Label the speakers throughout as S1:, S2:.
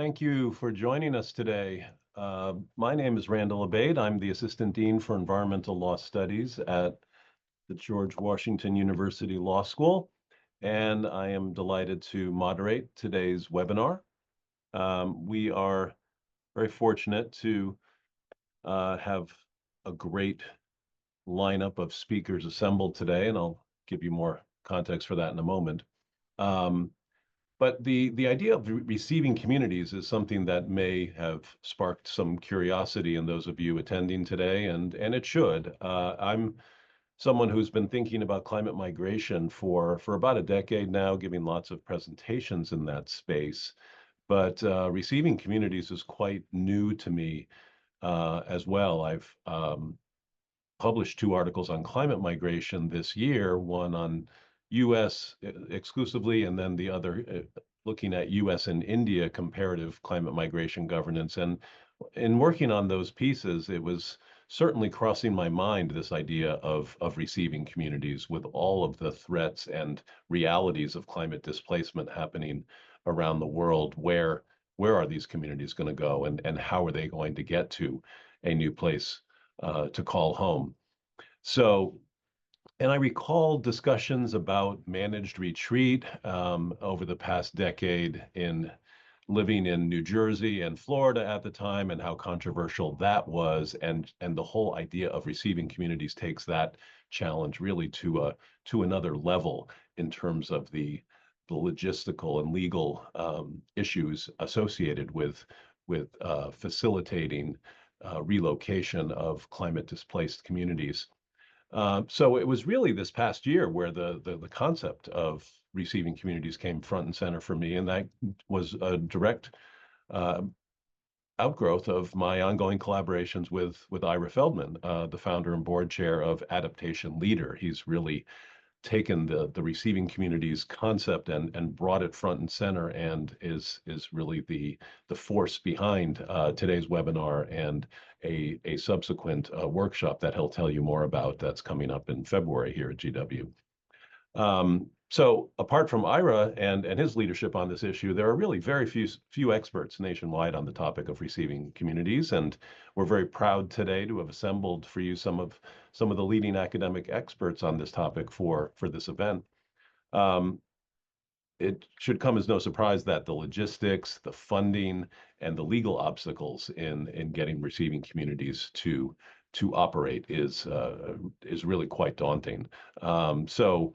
S1: Thank you for joining us today. My name is Randall Abate. I'm the Assistant Dean for Environmental Law Studies at the George Washington University Law School, and I am delighted to moderate today's webinar. We are very fortunate to have a great lineup of speakers assembled today, and I'll give you more context for that in a moment. But the idea of receiving communities is something that may have sparked some curiosity in those of you attending today, and it should. I'm someone who's been thinking about climate migration for about a decade now, giving lots of presentations in that space. But receiving communities is quite new to me as well. I've published two articles on climate migration this year, one on U.S. exclusively, and then the other looking at U.S. and India comparative climate migration governance. And in working on those pieces, it was certainly crossing my mind, this idea of receiving communities with all of the threats and realities of climate displacement happening around the world. Where are these communities going to go, and how are they going to get to a new place to call home? So, and I recall discussions about managed retreat over the past decade in living in New Jersey and Florida at the time, and how controversial that was, and the whole idea of receiving communities takes that challenge really to another level in terms of the logistical and legal issues associated with facilitating relocation of climate displaced communities. So it was really this past year where the concept of receiving communities came front and center for me, and that was a direct uh, outgrowth of my ongoing collaborations with Ira Feldman, the founder and board chair of Adaptation Leader. He's really taken the receiving communities concept and brought it front and center, and is really the force behind today's webinar and a subsequent workshop that he'll tell you more about that's coming up in February here at GW. So apart from Ira and his leadership on this issue, there are really very few experts nationwide on the topic of receiving communities, and we're very proud today to have assembled for you some of the leading academic experts on this topic for this event. Um, it should come as no surprise that the logistics, the funding, and the legal obstacles in getting receiving communities to operate is really quite daunting. So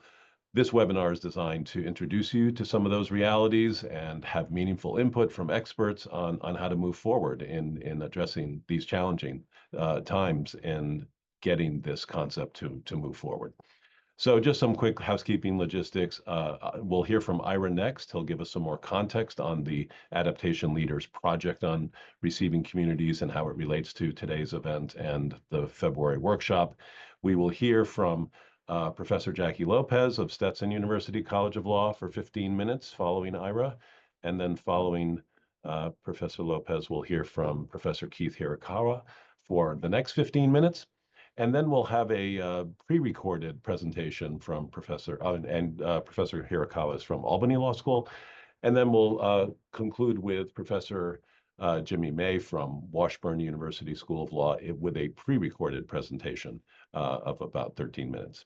S1: this webinar is designed to introduce you to some of those realities and have meaningful input from experts on how to move forward in addressing these challenging times and getting this concept to move forward. So just some quick housekeeping logistics. We'll hear from Ira next. He'll give us some more context on the Adaptation Leaders project on receiving communities and how it relates to today's event and the February workshop. We will hear from Professor Jackie Lopez of Stetson University College of Law for 15 minutes following Ira. And then following Professor Lopez, we'll hear from Professor Keith Hirakawa for the next 15 minutes. And then we'll have a pre-recorded presentation from Professor Hirakawa is from Albany Law School. And then we'll conclude with Professor Jimmy May from Washburn University School of Law with a pre-recorded presentation of about 13 minutes.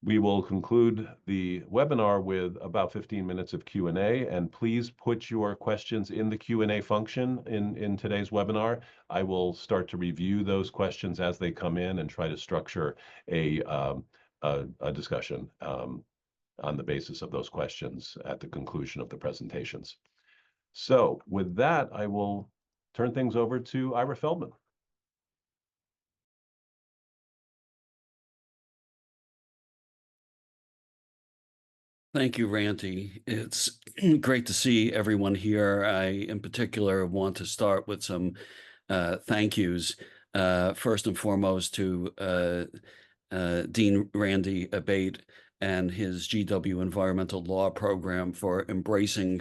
S1: We will conclude the webinar with about 15 minutes of Q&A, and please put your questions in the Q&A function in today's webinar. I will start to review those questions as they come in and try to structure a discussion on the basis of those questions at the conclusion of the presentations. So with that, I will turn things over to Ira Feldman.
S2: Thank you, Randy. It's great to see everyone here. I, in particular, want to start with some thank yous. First and foremost to Dean Randy Abate and his GW Environmental Law Program for embracing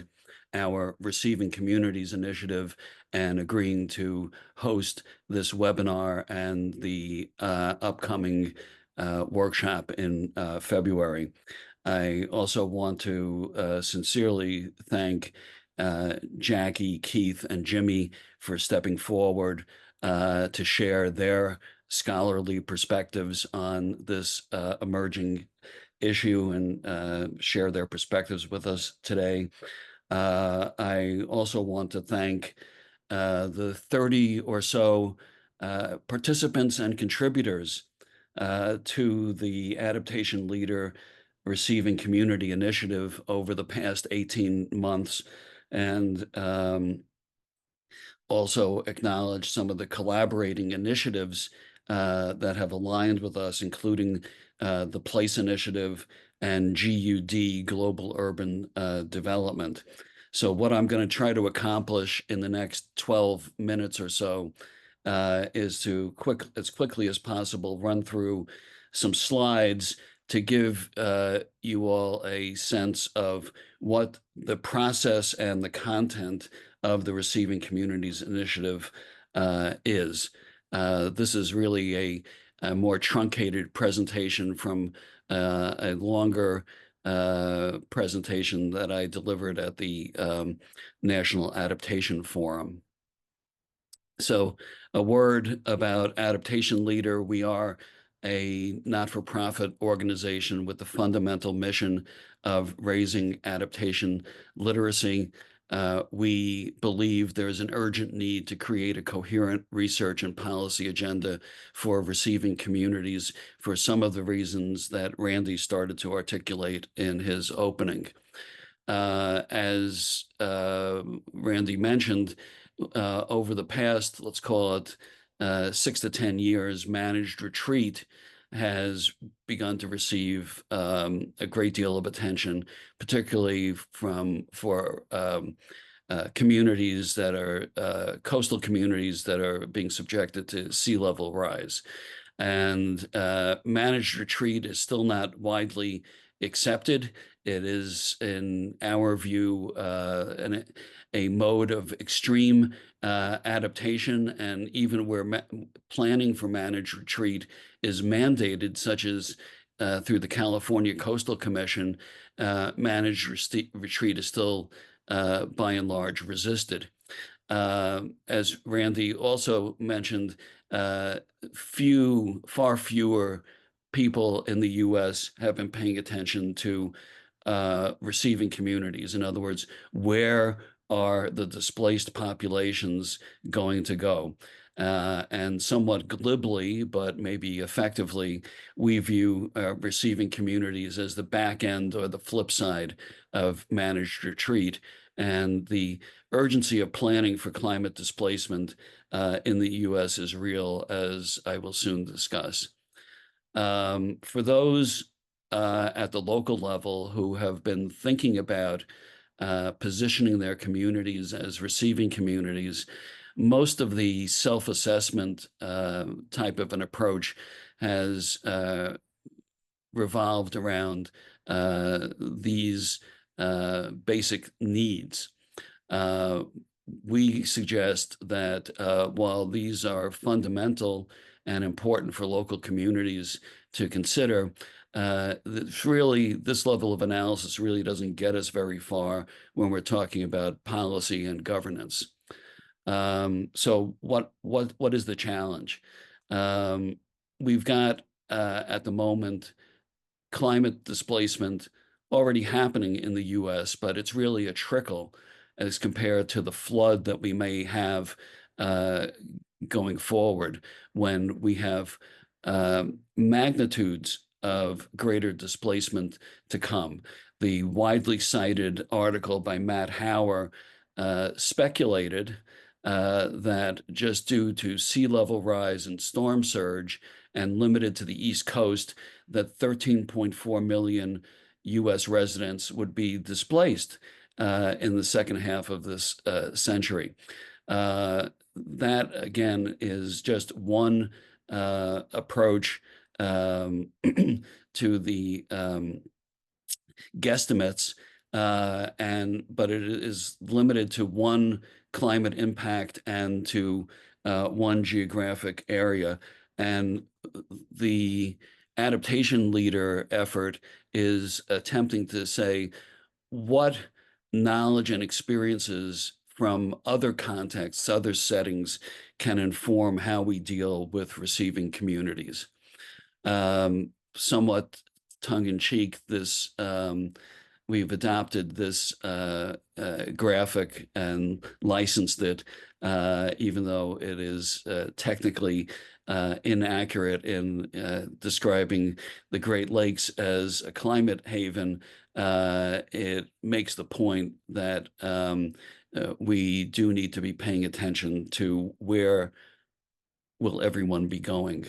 S2: our Receiving Communities initiative and agreeing to host this webinar and the upcoming workshop in February. I also want to sincerely thank Jackie, Keith, and Jimmy for stepping forward to share their scholarly perspectives on this emerging issue and share their perspectives with us today. I also want to thank the 30 or so participants and contributors to the Adaptation Leader Receiving Community Initiative over the past 18 months, and also acknowledge some of the collaborating initiatives that have aligned with us, including the PLACE Initiative and GUD, Global Urban Development. So what I'm going to try to accomplish in the next 12 minutes or so is to as quickly as possible run through some slides to give you all a sense of what the process and the content of the Receiving Communities Initiative is. This is really a more truncated presentation from a longer presentation that I delivered at the National Adaptation Forum. So a word about Adaptation Leader. We are a not-for-profit organization with the fundamental mission of raising adaptation literacy. We believe there is an urgent need to create a coherent research and policy agenda for receiving communities for some of the reasons that Randy started to articulate in his opening. As Randy mentioned, over the past, let's call it 6 to 10 years, managed retreat has begun to receive a great deal of attention, particularly for communities that are coastal communities that are being subjected to sea level rise. And managed retreat is still not widely accepted. It is, in our view, a mode of extreme adaptation, and even where planning for managed retreat is mandated, such as through the California Coastal Commission, managed retreat is still, by and large, resisted. As Randy also mentioned, far fewer people in the U.S. have been paying attention to receiving communities. In other words, where are the displaced populations going to go? And somewhat glibly, but maybe effectively, we view receiving communities as the back end or the flip side of managed retreat. And the urgency of planning for climate displacement in the U.S. is real, as I will soon discuss. For those at the local level who have been thinking about positioning their communities as receiving communities, most of the self-assessment type of an approach has revolved around these basic needs. We suggest that while these are fundamental and important for local communities to consider, this level of analysis really doesn't get us very far when we're talking about policy and governance. So what is the challenge? We've got at the moment climate displacement already happening in the US, but it's really a trickle as compared to the flood that we may have going forward when we have magnitudes of greater displacement to come. The widely cited article by Matt Hauer speculated that just due to sea level rise and storm surge and limited to the East Coast, that 13.4 million US residents would be displaced in the second half of this century. That, again, is just one approach to the guesstimates, but it is limited to one climate impact and to one geographic area. And the adaptation leader effort is attempting to say what knowledge and experiences from other contexts, other settings, can inform how we deal with receiving communities. Somewhat tongue-in-cheek, we've adopted this graphic and licensed it, even though it is technically inaccurate in describing the Great Lakes as a climate haven. It makes the point that we do need to be paying attention to where will everyone be going.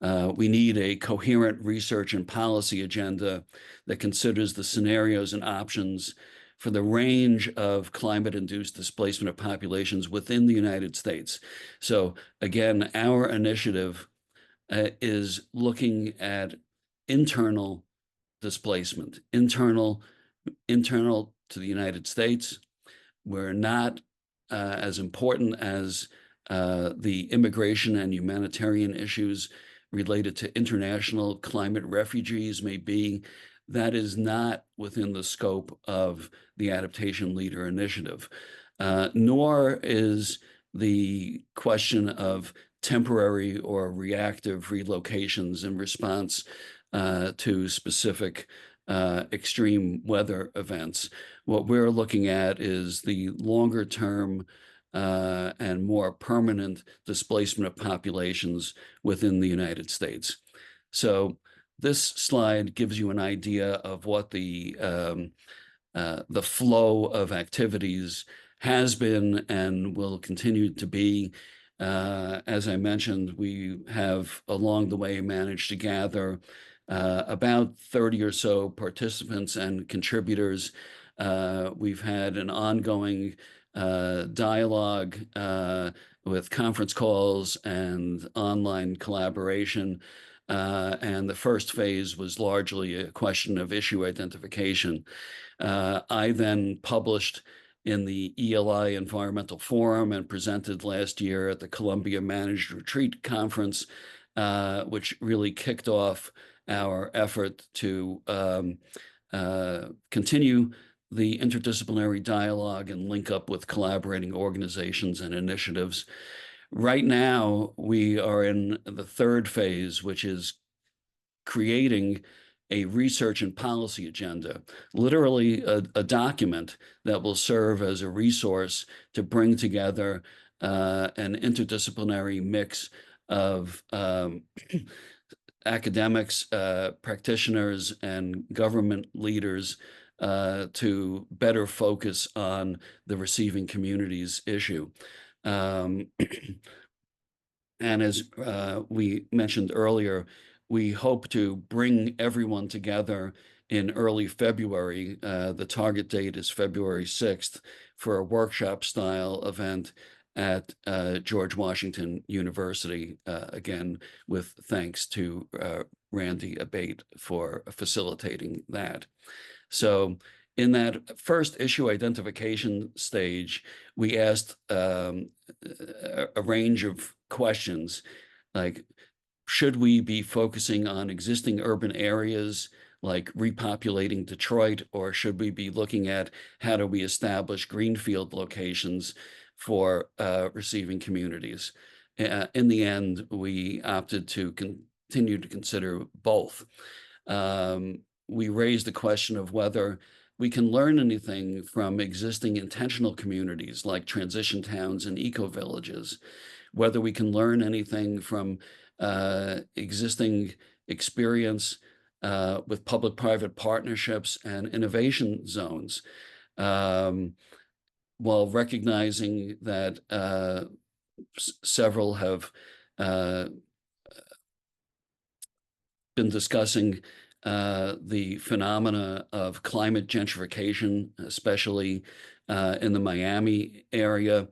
S2: We need a coherent research and policy agenda that considers the scenarios and options for the range of climate-induced displacement of populations within the United States. So again, our initiative is looking at internal displacement, internal to the United States. We're not as important as the immigration and humanitarian issues related to international climate refugees may be. That is not within the scope of the Adaptation Leader Initiative, nor is the question of temporary or reactive relocations in response to specific extreme weather events. What we're looking at is the longer term and more permanent displacement of populations within the United States. So this slide gives you an idea of what the flow of activities has been and will continue to be. As I mentioned, we have along the way managed to gather about 30 or so participants and contributors. We've had an ongoing dialogue with conference calls and online collaboration. And the first phase was largely a question of issue identification. I then published in the ELI Environmental Forum and presented last year at the Columbia Managed Retreat Conference, which really kicked off our effort to continue the interdisciplinary dialogue and link up with collaborating organizations and initiatives. Right now, we are in the third phase, which is creating a research and policy agenda, literally a document that will serve as a resource to bring together an interdisciplinary mix of academics, practitioners, and government leaders to better focus on the receiving communities issue. And as we mentioned earlier, we hope to bring everyone together in early February. The target date is February 6th for a workshop-style event at George Washington University, again, with thanks to Randy Abate for facilitating that. So in that first issue identification stage, we asked a range of questions like, should we be focusing on existing urban areas like repopulating Detroit, or should we be looking at how do we establish greenfield locations for receiving communities? In the end, we opted to continue to consider both. We raised the question of whether we can learn anything from existing intentional communities like transition towns and eco-villages, whether we can learn anything from existing experience with public-private partnerships and innovation zones, while recognizing that several have been discussing the phenomena of climate gentrification, especially in the Miami area.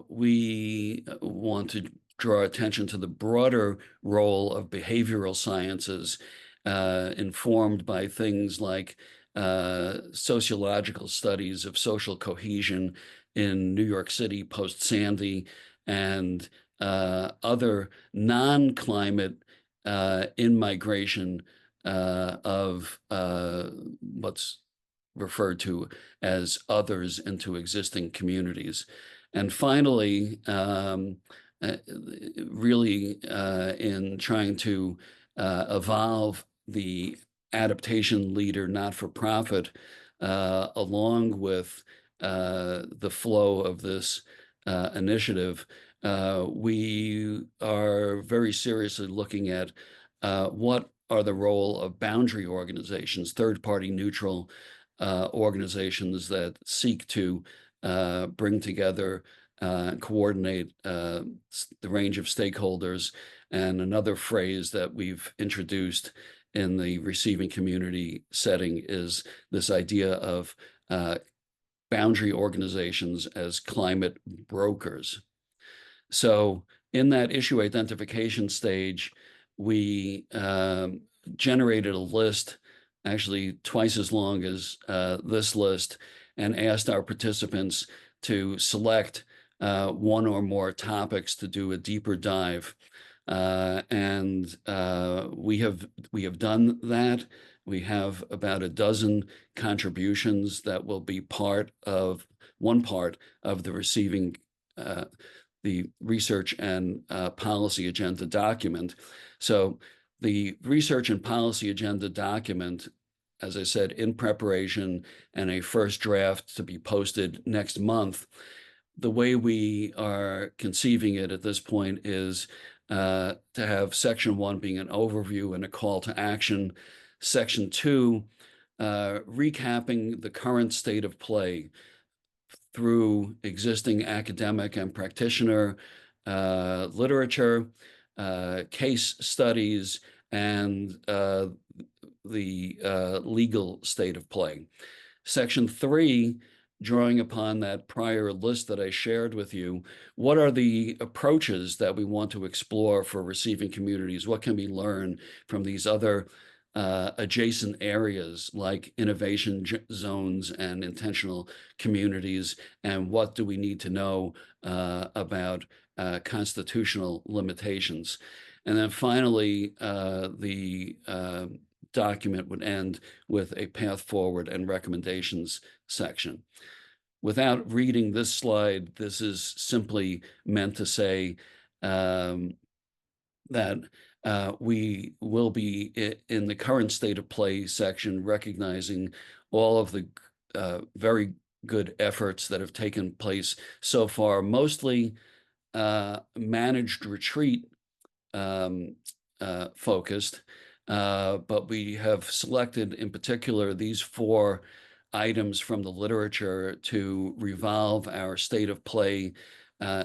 S2: We want to draw attention to the broader role of behavioral sciences, informed by things like sociological studies of social cohesion in New York City post-Sandy, and other non-climate in migration of what's referred to as others into existing communities. And finally, really in trying to evolve the adaptation leader not-for-profit along with the flow of this initiative, we are very seriously looking at what are the role of boundary organizations, third-party neutral organizations that seek to bring together and coordinate the range of stakeholders. And another phrase that we've introduced in the receiving community setting is this idea of boundary organizations as climate brokers. So in that issue identification stage, we generated a list, actually twice as long as this list, and asked our participants to select one or more topics to do a deeper dive. And we have done that. We have about a dozen contributions that will be one part of the receiving the research and policy agenda document. So the research and policy agenda document, as I said, in preparation and a first draft to be posted next month. The way we are conceiving it at this point is to have section 1 being an overview and a call to action. Section 2, recapping the current state of play through existing academic and practitioner literature, case studies, and the legal state of play. Section 3, drawing upon that prior list that I shared with you, what are the approaches that we want to explore for receiving communities? What can we learn from these other adjacent areas like innovation zones and intentional communities? And what do we need to know about constitutional limitations? And then finally, the document would end with a path forward and recommendations section. Without reading this slide, this is simply meant to say that we will be in the current state of play section, recognizing all of the very good efforts that have taken place so far, mostly managed retreat focused, but we have selected in particular these 4 items from the literature to revolve our state of play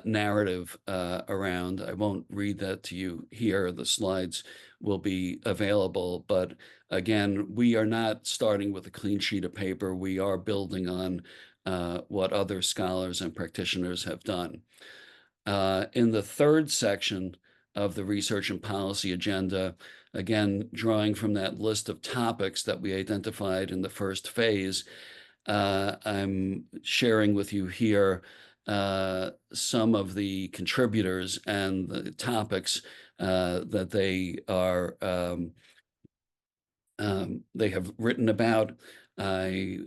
S2: narrative around. I won't read that to you here. The slides will be available, but again, we are not starting with a clean sheet of paper. We are building on what other scholars and practitioners have done. In the third section of the research and policy agenda, again, drawing from that list of topics that we identified in the first phase, I'm sharing with you here some of the contributors and the topics that they have written about. I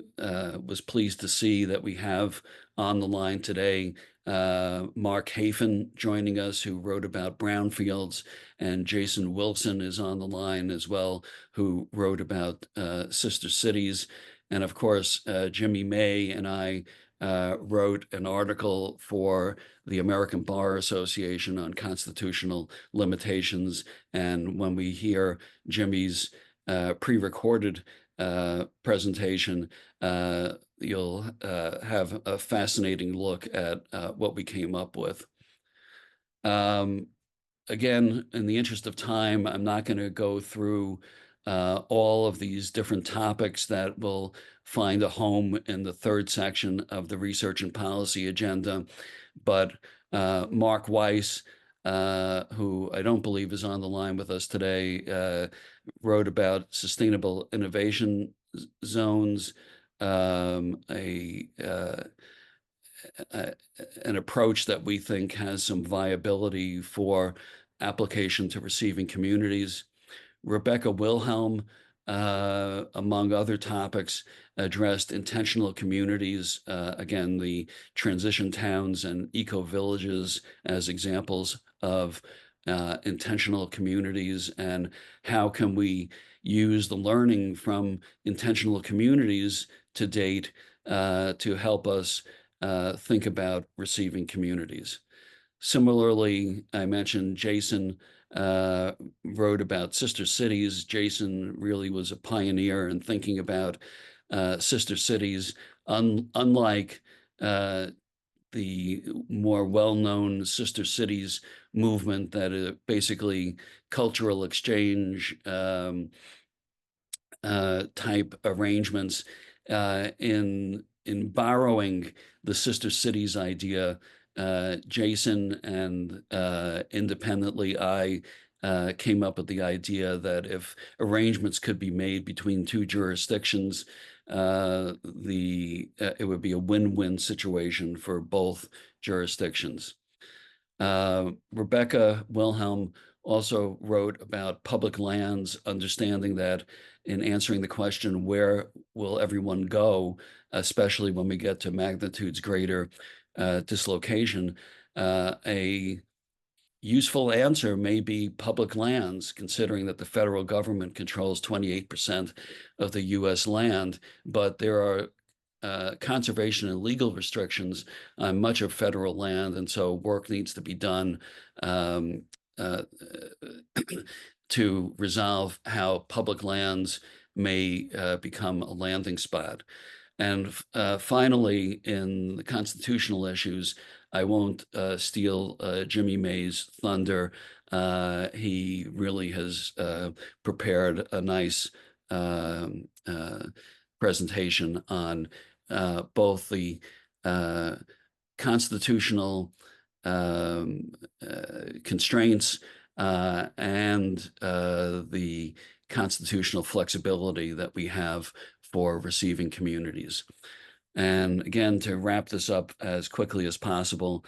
S2: was pleased to see that we have on the line today Mark Hafen joining us, who wrote about brownfields, and Jason Wilson is on the line as well, who wrote about sister cities. And of course, Jimmy May and I wrote an article for the American Bar Association on constitutional limitations. And when we hear Jimmy's pre-recorded presentation, you'll have a fascinating look at what we came up with. Again, in the interest of time, I'm not going to go through all of these different topics that will find a home in the third section of the research and policy agenda. But Mark Weiss, who I don't believe is on the line with us today, wrote about sustainable innovation zones, an approach that we think has some viability for application to receiving communities. Rebecca Wilhelm among other topics, addressed intentional communities, again, the transition towns and eco-villages as examples of intentional communities, and how can we use the learning from intentional communities to date to help us think about receiving communities. Similarly, I mentioned Jason wrote about sister cities. Jason really was a pioneer in thinking about sister cities, unlike the more well-known sister cities movement that is basically cultural exchange type arrangements. In borrowing the sister cities idea, Jason and independently I came up with the idea that if arrangements could be made between two jurisdictions, it would be a win-win situation for both jurisdictions. Rebecca Wilhelm also wrote about public lands, understanding that in answering the question, where will everyone go, especially when we get to magnitudes greater dislocation, a useful answer may be public lands, considering that the federal government controls 28% of the US land, but there are conservation and legal restrictions on much of federal land, and so work needs to be done to resolve how public lands may become a landing spot. And finally, in the constitutional issues, I won't steal Jimmy May's thunder. He really has prepared a nice presentation on both the constitutional constraints and the constitutional flexibility that we have for receiving communities. And again, to wrap this up as quickly as possible,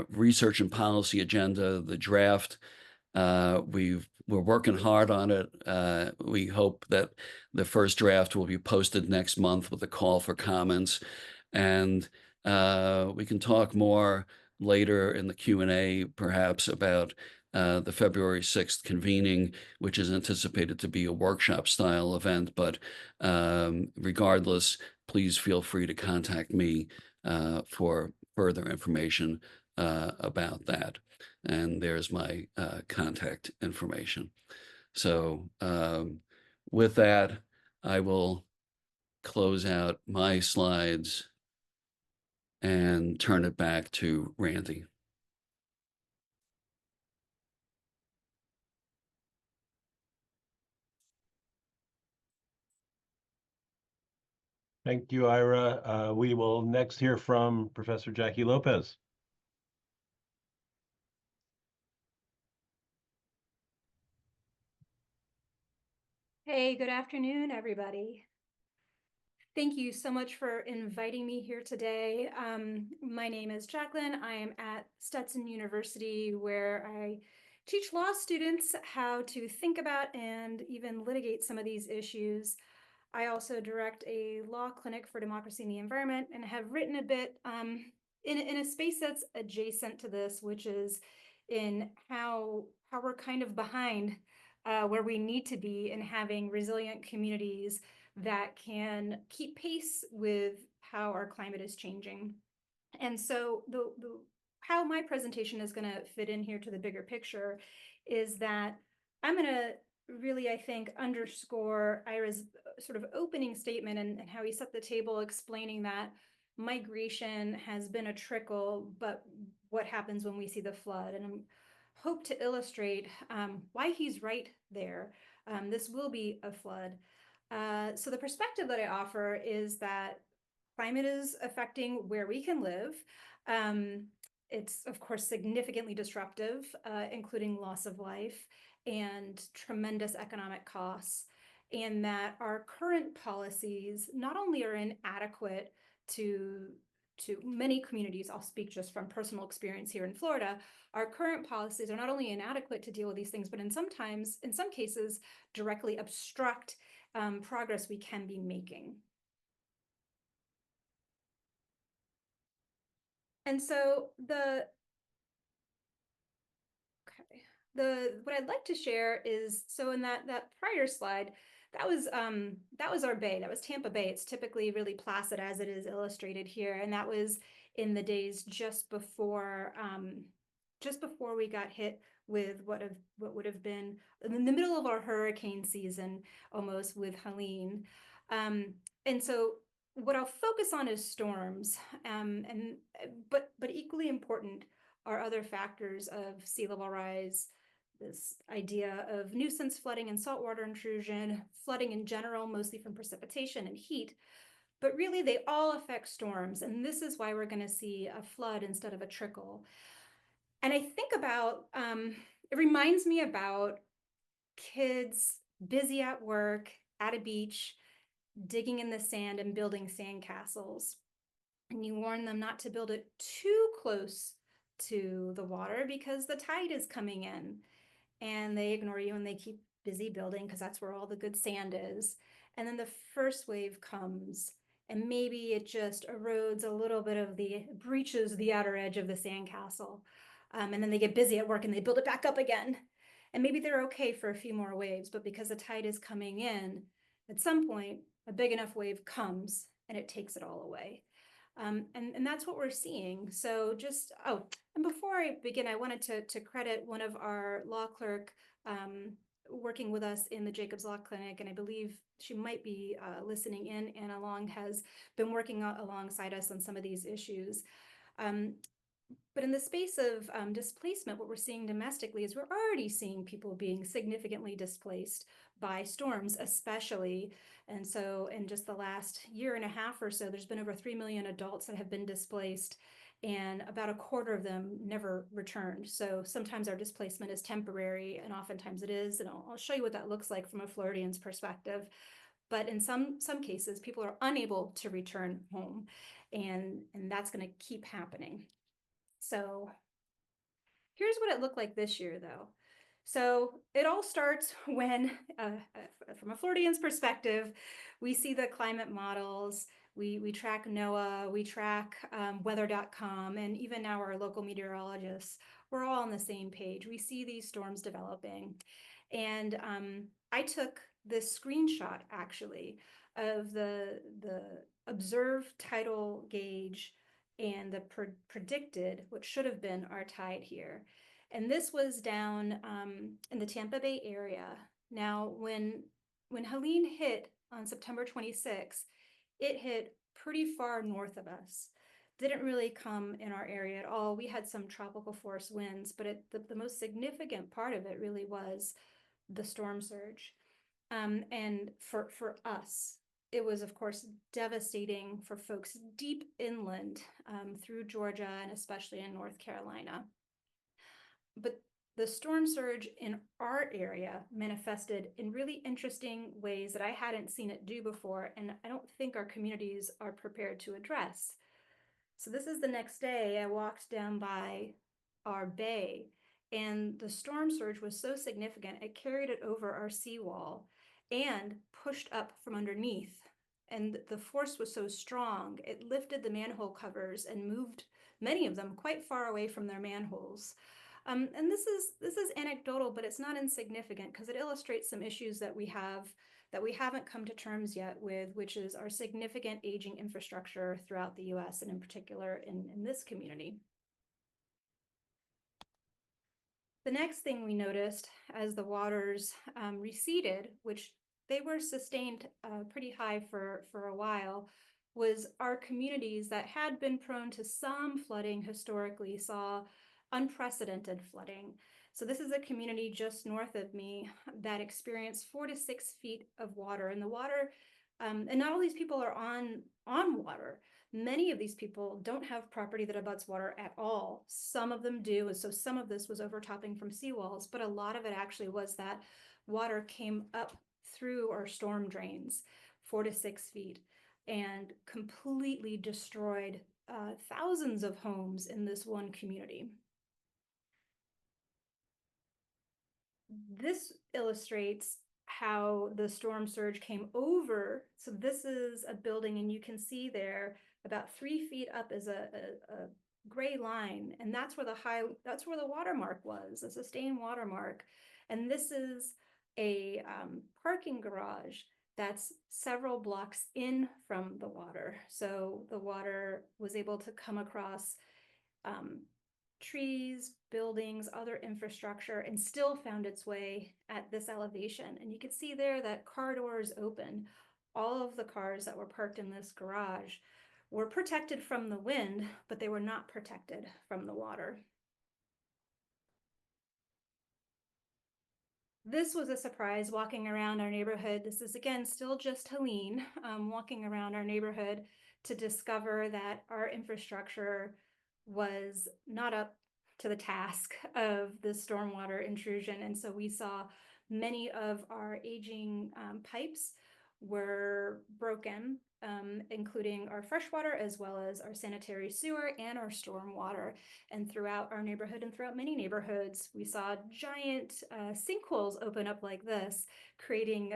S2: research and policy agenda, the draft, we're working hard on it. We hope that the first draft will be posted next month with a call for comments. And we can talk more later in the Q&A, perhaps, about the February 6th convening, which is anticipated to be a workshop-style event. But regardless, please feel free to contact me for further information about that. And there's my contact information. So with that, I will close out my slides and turn it back to Randy.
S1: Thank you, Ira. We will next hear from Professor Jackie Lopez.
S3: Hey, good afternoon, everybody. Thank you so much for inviting me here today. My name is Jacqueline. I am at Stetson University, where I teach law students how to think about and even litigate some of these issues. I also direct a law clinic for democracy in the environment and have written a bit in a space that's adjacent to this, which is in how we're kind of behind where we need to be in having resilient communities that can keep pace with how our climate is changing. And so how my presentation is going to fit in here to the bigger picture is that I'm going to really, I think, underscore Ira's sort of opening statement and how he set the table explaining that migration has been a trickle, but what happens when we see the flood? And I hope to illustrate why he's right there. This will be a flood. So the perspective that I offer is that climate is affecting where we can live. It's, of course, significantly disruptive, including loss of life and tremendous economic costs, and that our current policies not only are inadequate to to many communities, I'll speak just from personal experience here in Florida, our current policies are not only inadequate to deal with these things, but in some cases, directly obstruct progress we can be making. And so what I'd like to share is, so in that prior slide, that was our bay, that was Tampa Bay. It's typically really placid as it is illustrated here, and that was in the days just before we got hit with what would have been in the middle of our hurricane season, almost, with Helene. And so what I'll focus on is storms, but equally important are other factors of sea level rise, this idea of nuisance flooding and saltwater intrusion, flooding in general, mostly from precipitation and heat, but really they all affect storms. And this is why we're going to see a flood instead of a trickle. And I think about, it reminds me about kids busy at work, at a beach, digging in the sand and building sandcastles. And you warn them not to build it too close to the water because the tide is coming in, and they ignore you and they keep busy building because that's where all the good sand is. And then the first wave comes, and maybe it just erodes a little bit of breaches the outer edge of the sandcastle. And then they get busy at work and they build it back up again. And maybe they're okay for a few more waves, but because the tide is coming in, at some point, a big enough wave comes and it takes it all away. And that's what we're seeing. So and before I begin, I wanted to credit one of our law clerk working with us in the Jacobs Law Clinic, and I believe she might be listening in. Anna Long has been working alongside us on some of these issues. But in the space of displacement, what we're seeing domestically is we're already seeing people being significantly displaced by storms, especially. And so in just the last year and a half or so, there's been over 3 million adults that have been displaced, and about a quarter of them never returned. So sometimes our displacement is temporary, and oftentimes it is. And I'll show you what that looks like from a Floridian's perspective. But in some cases, people are unable to return home, and that's going to keep happening. So here's what it looked like this year, though. So it all starts when, from a Floridian's perspective, we see the climate models, we track NOAA, we track weather.com, and even now our local meteorologists, we're all on the same page. We see these storms developing. And I took this screenshot, actually, of the observed tidal gauge and the predicted, what should have been our tide here. And this was down in the Tampa Bay area. Now, when Helene hit on September 26th, it hit pretty far north of us. Didn't really come in our area at all. We had some tropical force winds, but the most significant part of it really was the storm surge. And for us, it was, of course, devastating for folks deep inland through Georgia and especially in North Carolina. But the storm surge in our area manifested in really interesting ways that I hadn't seen it do before, and I don't think our communities are prepared to address. So this is the next day. I walked down by our bay, and the storm surge was so significant, it carried it over our seawall and pushed up from underneath. And the force was so strong, it lifted the manhole covers and moved many of them quite far away from their manholes. And this is anecdotal, but it's not insignificant because it illustrates some issues that we haven't come to terms yet with, which is our significant aging infrastructure throughout the US, and in particular in this community. The next thing we noticed as the waters receded, which they were sustained pretty high for a while, was our communities that had been prone to some flooding historically saw unprecedented flooding. So this is a community just north of me that experienced 4 to 6 feet of water, and the water, and not all these people are on water. Many of these people don't have property that abuts water at all. Some of them do, and so some of this was overtopping from seawalls, but a lot of it actually was that water came up through our storm drains, 4 to 6 feet, and completely destroyed thousands of homes in this one community. This illustrates how the storm surge came over. So this is a building, and you can see there about 3 feet up is a gray line, and that's where the watermark was, a sustained watermark. And this is a parking garage that's several blocks in from the water. So the water was able to come across trees, buildings, other infrastructure, and still found its way at this elevation. And you can see there that car doors open. All of the cars that were parked in this garage were protected from the wind, but they were not protected from the water. This was a surprise walking around our neighborhood. This is, again, still just Helene, walking around our neighborhood to discover that our infrastructure was not up to the task of the stormwater intrusion. And so we saw many of our aging pipes were broken, including our freshwater as well as our sanitary sewer and our stormwater. And throughout our neighborhood and throughout many neighborhoods, we saw giant sinkholes open up like this, creating,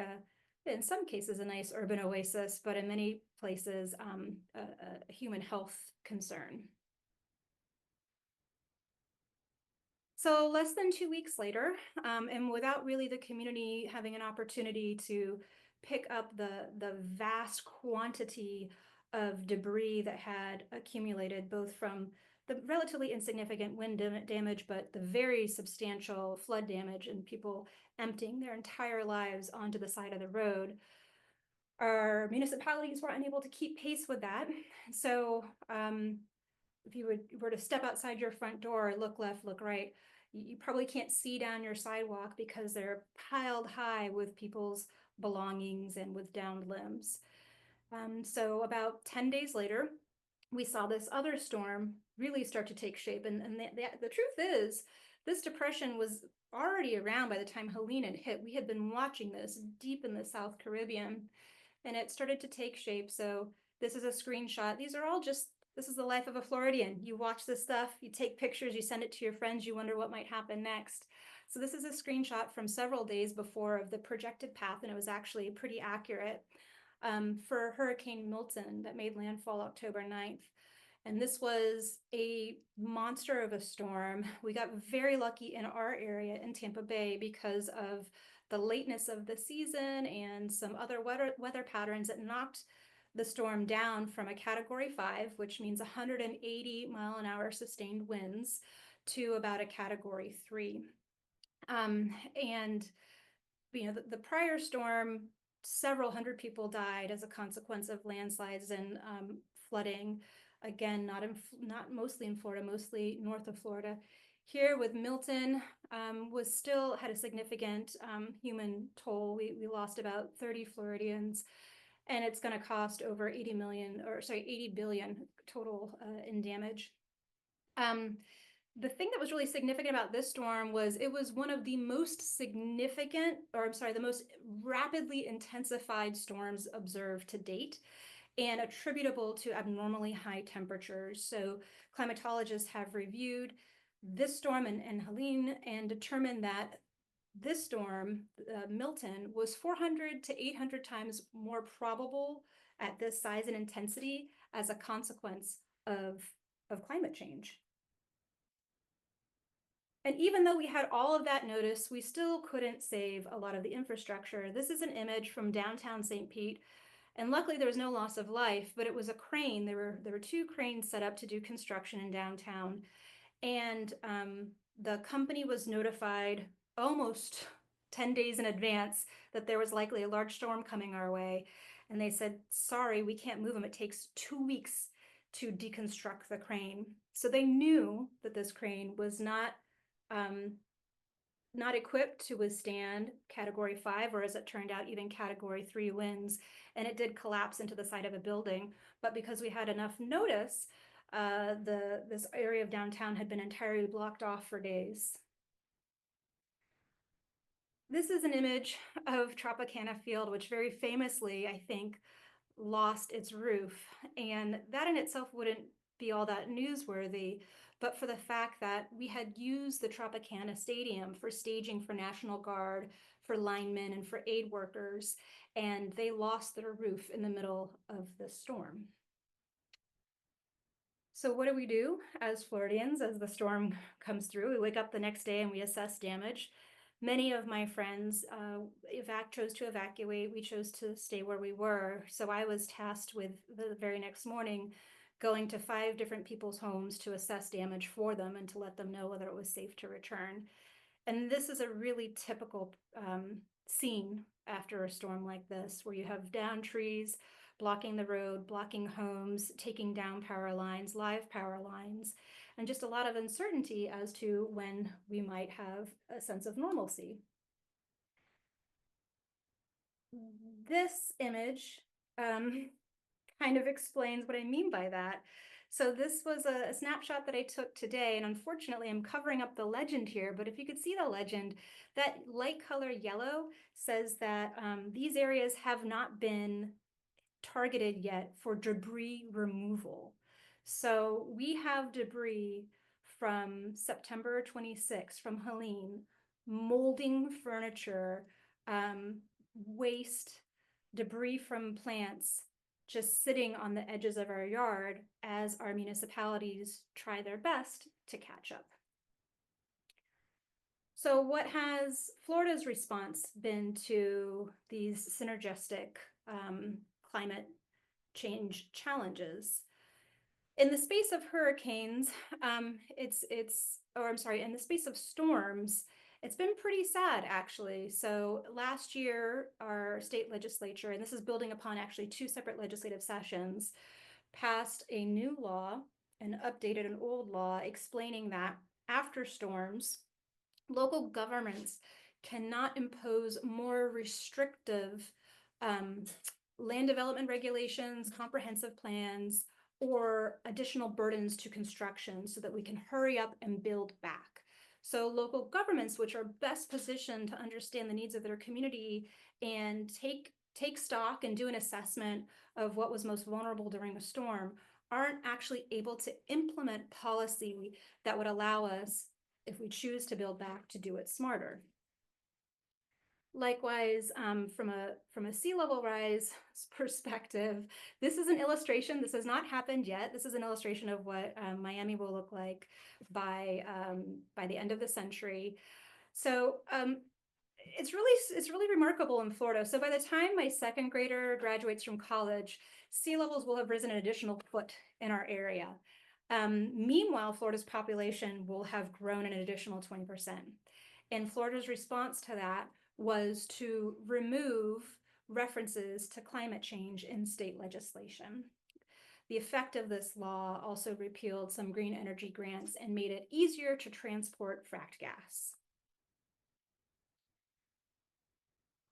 S3: in some cases, a nice urban oasis, but in many places, a human health concern. So less than 2 weeks later, and without really the community having an opportunity to pick up the vast quantity of debris that had accumulated, both from the relatively insignificant wind damage, but the very substantial flood damage and people emptying their entire lives onto the side of the road, our municipalities were unable to keep pace with that. So if you were to step outside your front door, look left, look right, you probably can't see down your sidewalk because they're piled high with people's belongings and with downed limbs. So about 10 days later, we saw this other storm really start to take shape. And the truth is, this depression was already around by the time Helene had hit. We had been watching this deep in the South Caribbean, and it started to take shape. So this is a screenshot. These are all just, this is the life of a Floridian. You watch this stuff, you take pictures, you send it to your friends, you wonder what might happen next. So this is a screenshot from several days before of the projected path, and it was actually pretty accurate for Hurricane Milton that made landfall October 9th. And this was a monster of a storm. We got very lucky in our area in Tampa Bay because of the lateness of the season and some other weather patterns that knocked the storm down from a Category 5, which means 180-mile-an-hour sustained winds, to about a Category 3. And you know, the prior storm, several hundred people died as a consequence of landslides and flooding. Again, not mostly in Florida, mostly north of Florida. Here with Milton, had a significant human toll. We lost about 30 Floridians, and it's going to cost over 80 billion total in damage. The thing that was really significant about this storm was it was one of the most significant, the most rapidly intensified storms observed to date, and attributable to abnormally high temperatures. So climatologists have reviewed this storm and Helene and determined that this storm, Milton, was 400 to 800 times more probable at this size and intensity as a consequence of climate change. And even though we had all of that notice, we still couldn't save a lot of the infrastructure. This is an image from downtown St. Pete. And luckily there was no loss of life, but it was a crane. There were 2 cranes set up to do construction in downtown. And the company was notified almost 10 days in advance that there was likely a large storm coming our way. And they said, sorry, we can't move them. It takes 2 weeks to deconstruct the crane. So they knew that this crane was not equipped to withstand Category 5, or as it turned out, even Category 3 winds. And it did collapse into the side of a building. But because we had enough notice, this area of downtown had been entirely blocked off for days. This is an image of Tropicana Field, which very famously, I think, lost its roof. And that in itself wouldn't be all that newsworthy, but for the fact that we had used the Tropicana Stadium for staging for National Guard, for linemen, and for aid workers, and they lost their roof in the middle of the storm. So what do as Floridians as the storm comes through? We wake up the next day and we assess damage. Many of my friends chose to evacuate. We chose to stay where we were. So I was tasked with the very next morning going to 5 different people's homes to assess damage for them and to let them know whether it was safe to return. And this is a really typical scene after a storm like this, where you have down trees, blocking the road, blocking homes, taking down power lines, live power lines, and just a lot of uncertainty as to when we might have a sense of normalcy. This image kind of explains what I mean by that. So this was a snapshot that I took today, and unfortunately I'm covering up the legend here, but if you could see the legend, that light color yellow says that these areas have not been targeted yet for debris removal. So we have debris from September 26th from Helene, molding furniture, waste, debris from plants, just sitting on the edges of our yard as our municipalities try their best to catch up. So what has Florida's response been to these synergistic climate change challenges? In the space of hurricanes, in the space of storms, it's been pretty sad, actually. So last year, our state legislature, and this is building upon actually 2 separate legislative sessions, passed a new law and updated an old law explaining that after storms, local governments cannot impose more restrictive land development regulations, comprehensive plans, or additional burdens to construction so that we can hurry up and build back. So local governments, which are best positioned to understand the needs of their community and take stock and do an assessment of what was most vulnerable during a storm, aren't actually able to implement policy that would allow us, if we choose to build back, to do it smarter. Likewise, from a sea level rise perspective, this is an illustration. This has not happened yet. This is an illustration of what Miami will look like by the end of the century. So it's really remarkable in Florida. So by the time my 2nd grader graduates from college, sea levels will have risen an additional foot in our area. Meanwhile, Florida's population will have grown an additional 20%. And Florida's response to that was to remove references to climate change in state legislation. The effect of this law also repealed some green energy grants and made it easier to transport fracked gas.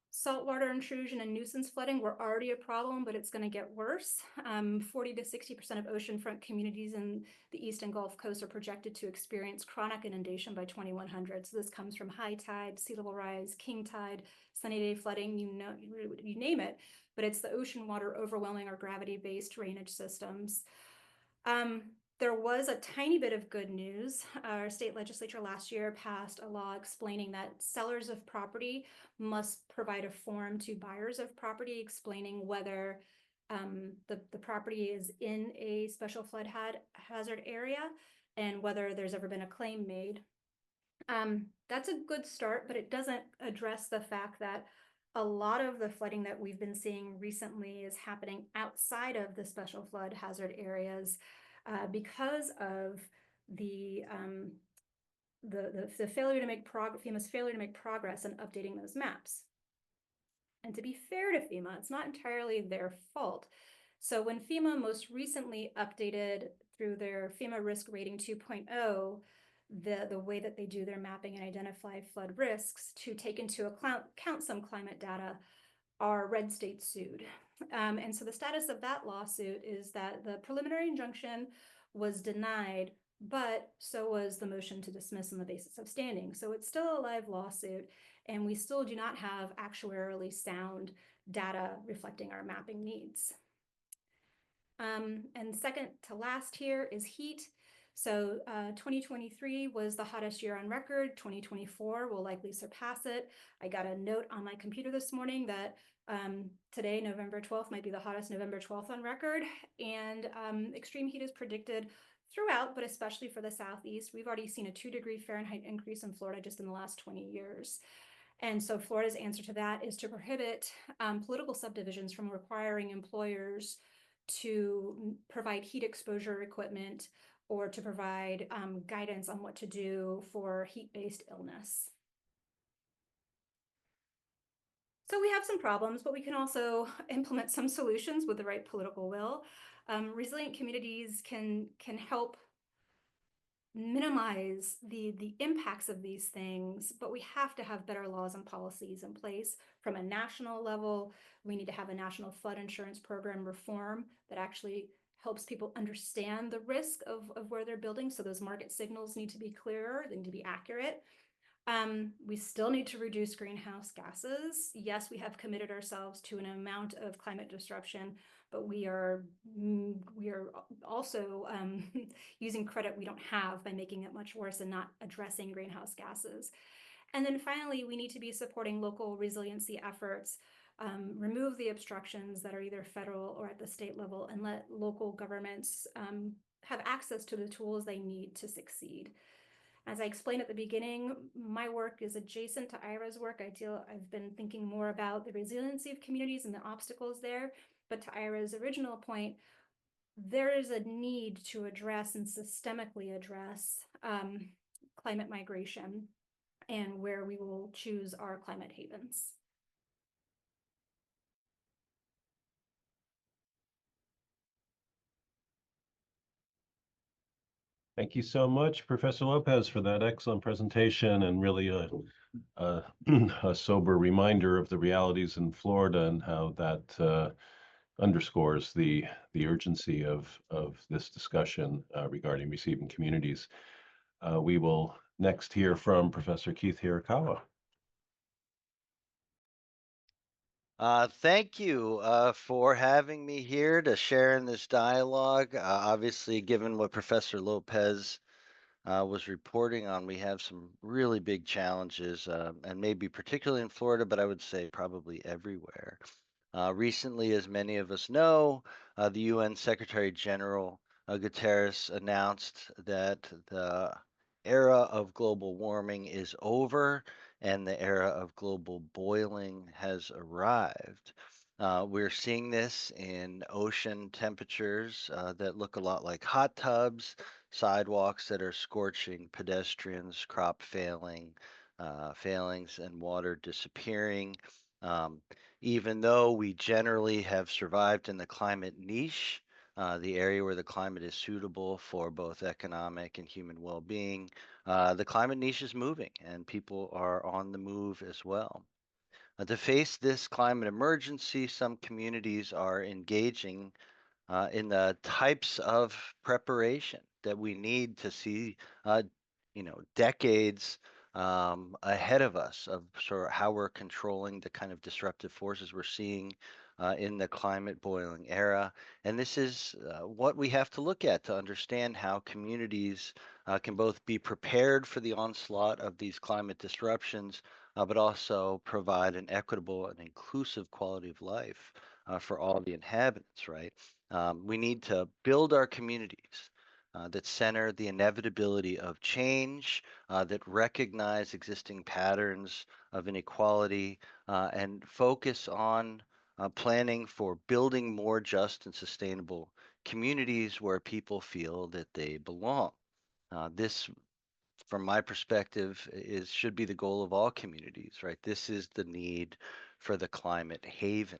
S3: Saltwater intrusion and nuisance flooding were already a problem, but it's going to get worse. 40 to 60% of oceanfront communities in the East and Gulf Coast are projected to experience chronic inundation by 2100. So this comes from high tide, sea level rise, king tide, sunny day flooding, you name it, but it's the ocean water overwhelming our gravity-based drainage systems. There was a tiny bit of good news. Our state legislature last year passed a law explaining that sellers of property must provide a form to buyers of property explaining whether the property is in a special flood hazard area and whether there's ever been a claim made. That's a good start, but it doesn't address the fact that a lot of the flooding that we've been seeing recently is happening outside of the special flood hazard areas because of the failure to make FEMA's failure to make progress in updating those maps. And to be fair to FEMA, it's not entirely their fault. So when FEMA most recently updated through their FEMA Risk Rating 2.0, the way that they do their mapping and identify flood risks to take into account some climate data, our red states sued. And so the status of that lawsuit is that the preliminary injunction was denied, but so was the motion to dismiss on the basis of standing. So it's still a live lawsuit, and we still do not have actuarially sound data reflecting our mapping needs. And second to last here is heat. So 2023 was the hottest year on record. 2024 will likely surpass it. I got a note on my computer this morning that today, November 12th, might be the hottest November 12th on record. And extreme heat is predicted throughout, but especially for the Southeast. We've already seen a 2-degree Fahrenheit increase in Florida just in the last 20 years. And so Florida's answer to that is to prohibit political subdivisions from requiring employers to provide heat exposure equipment or to provide guidance on what to do for heat-based illness. So we have some problems, but we can also implement some solutions with the right political will. Resilient communities can help minimize the impacts of these things, but we have to have better laws and policies in place from a national level. We need to have a national flood insurance program reform that actually helps people understand the risk of where they're building. So those market signals need to be clearer, they need to be accurate. We still need to reduce greenhouse gases. Yes, we have committed ourselves to an amount of climate disruption, but we are also using credit we don't have by making it much worse and not addressing greenhouse gases. And then finally, we need to be supporting local resiliency efforts, remove the obstructions that are either federal or at the state level, and let local governments have access to the tools they need to succeed. As I explained at the beginning, my work is adjacent to Ira's work. I've been thinking more about the resiliency of communities and the obstacles there. But to Ira's original point, there is a need to address and systemically address climate migration and where we will choose our climate havens.
S1: Thank you so much, Professor Lopez, for that excellent presentation and really a sober reminder of the realities in Florida and how that underscores the urgency of this discussion regarding receiving communities. We will next hear from Professor Keith Hirakawa.
S4: Thank you for having me here to share in this dialogue. Obviously, given what Professor Lopez was reporting on, we have some really big challenges, and maybe particularly in Florida, but I would say probably everywhere. Recently, as many of us know, the UN Secretary General Guterres announced that the era of global warming is over and the era of global boiling has arrived. We're seeing this in ocean temperatures that look a lot like hot tubs, sidewalks that are scorching, pedestrians, crop failings, and water disappearing. Um, Even though we generally have survived in the climate niche, the area where the climate is suitable for both economic and human well-being, the climate niche is moving and people are on the move as well. To face this climate emergency, some communities are engaging in the types of preparation that we need to see, decades ahead of us of sort of how we're controlling the kind of disruptive forces we're seeing in the climate boiling era. And this is what we have to look at to understand how communities can both be prepared for the onslaught of these climate disruptions, but also provide an equitable and inclusive quality of life for all the inhabitants, right? We need to build our communities that center the inevitability of change, that recognize existing patterns of inequality, and focus on planning for building more just and sustainable communities where people feel that they belong. This, from my perspective, should be the goal of all communities, right? This is the need for the climate haven.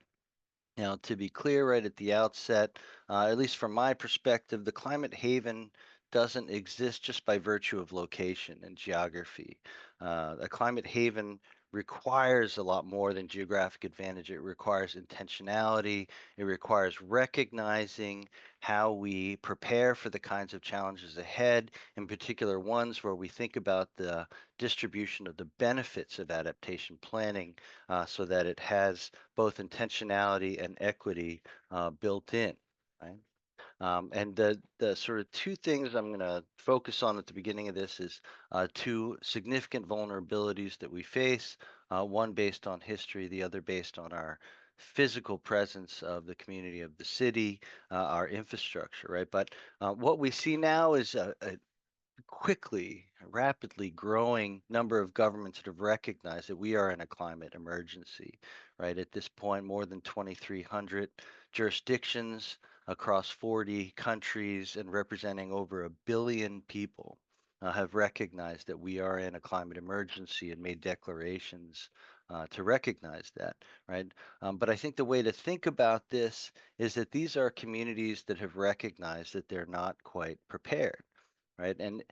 S4: Now, to be clear right at the outset, at least from my perspective, the climate haven doesn't exist just by virtue of location and geography. A climate haven requires a lot more than geographic advantage. It requires intentionality. It requires recognizing how we prepare for the kinds of challenges ahead, in particular ones where we think about the distribution of the benefits of adaptation planning so that it has both intentionality and equity built in, right? And the sort of two things I'm going to focus on at the beginning of this is two significant vulnerabilities that we face, one based on history, the other based on our physical presence of the community of the city, our infrastructure, right? But what we see now is a quickly, rapidly growing number of governments that have recognized that we are in a climate emergency, right? At this point, more than 2,300 jurisdictions across 40 countries and representing over 1 billion people have recognized that we are in a climate emergency and made declarations to recognize that, right? But I think the way to think about this is that these are communities that have recognized that they're not quite prepared, right? And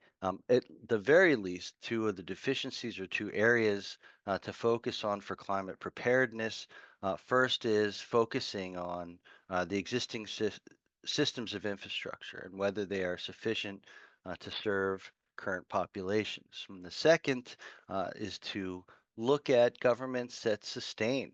S4: at the very least, two of the deficiencies or two areas to focus on for climate preparedness. First is focusing on the existing systems of infrastructure and whether they are sufficient to serve current populations. And the second is to look at governments that sustain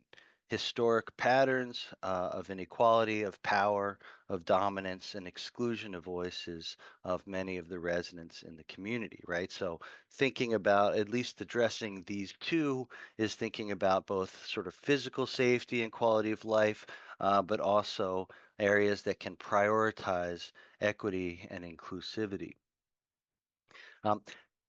S4: historic patterns of inequality, of power, of dominance, and exclusion of voices of many of the residents in the community, right? So thinking about at least addressing these two is thinking about both sort of physical safety and quality of life, but also areas that can prioritize equity and inclusivity. Um,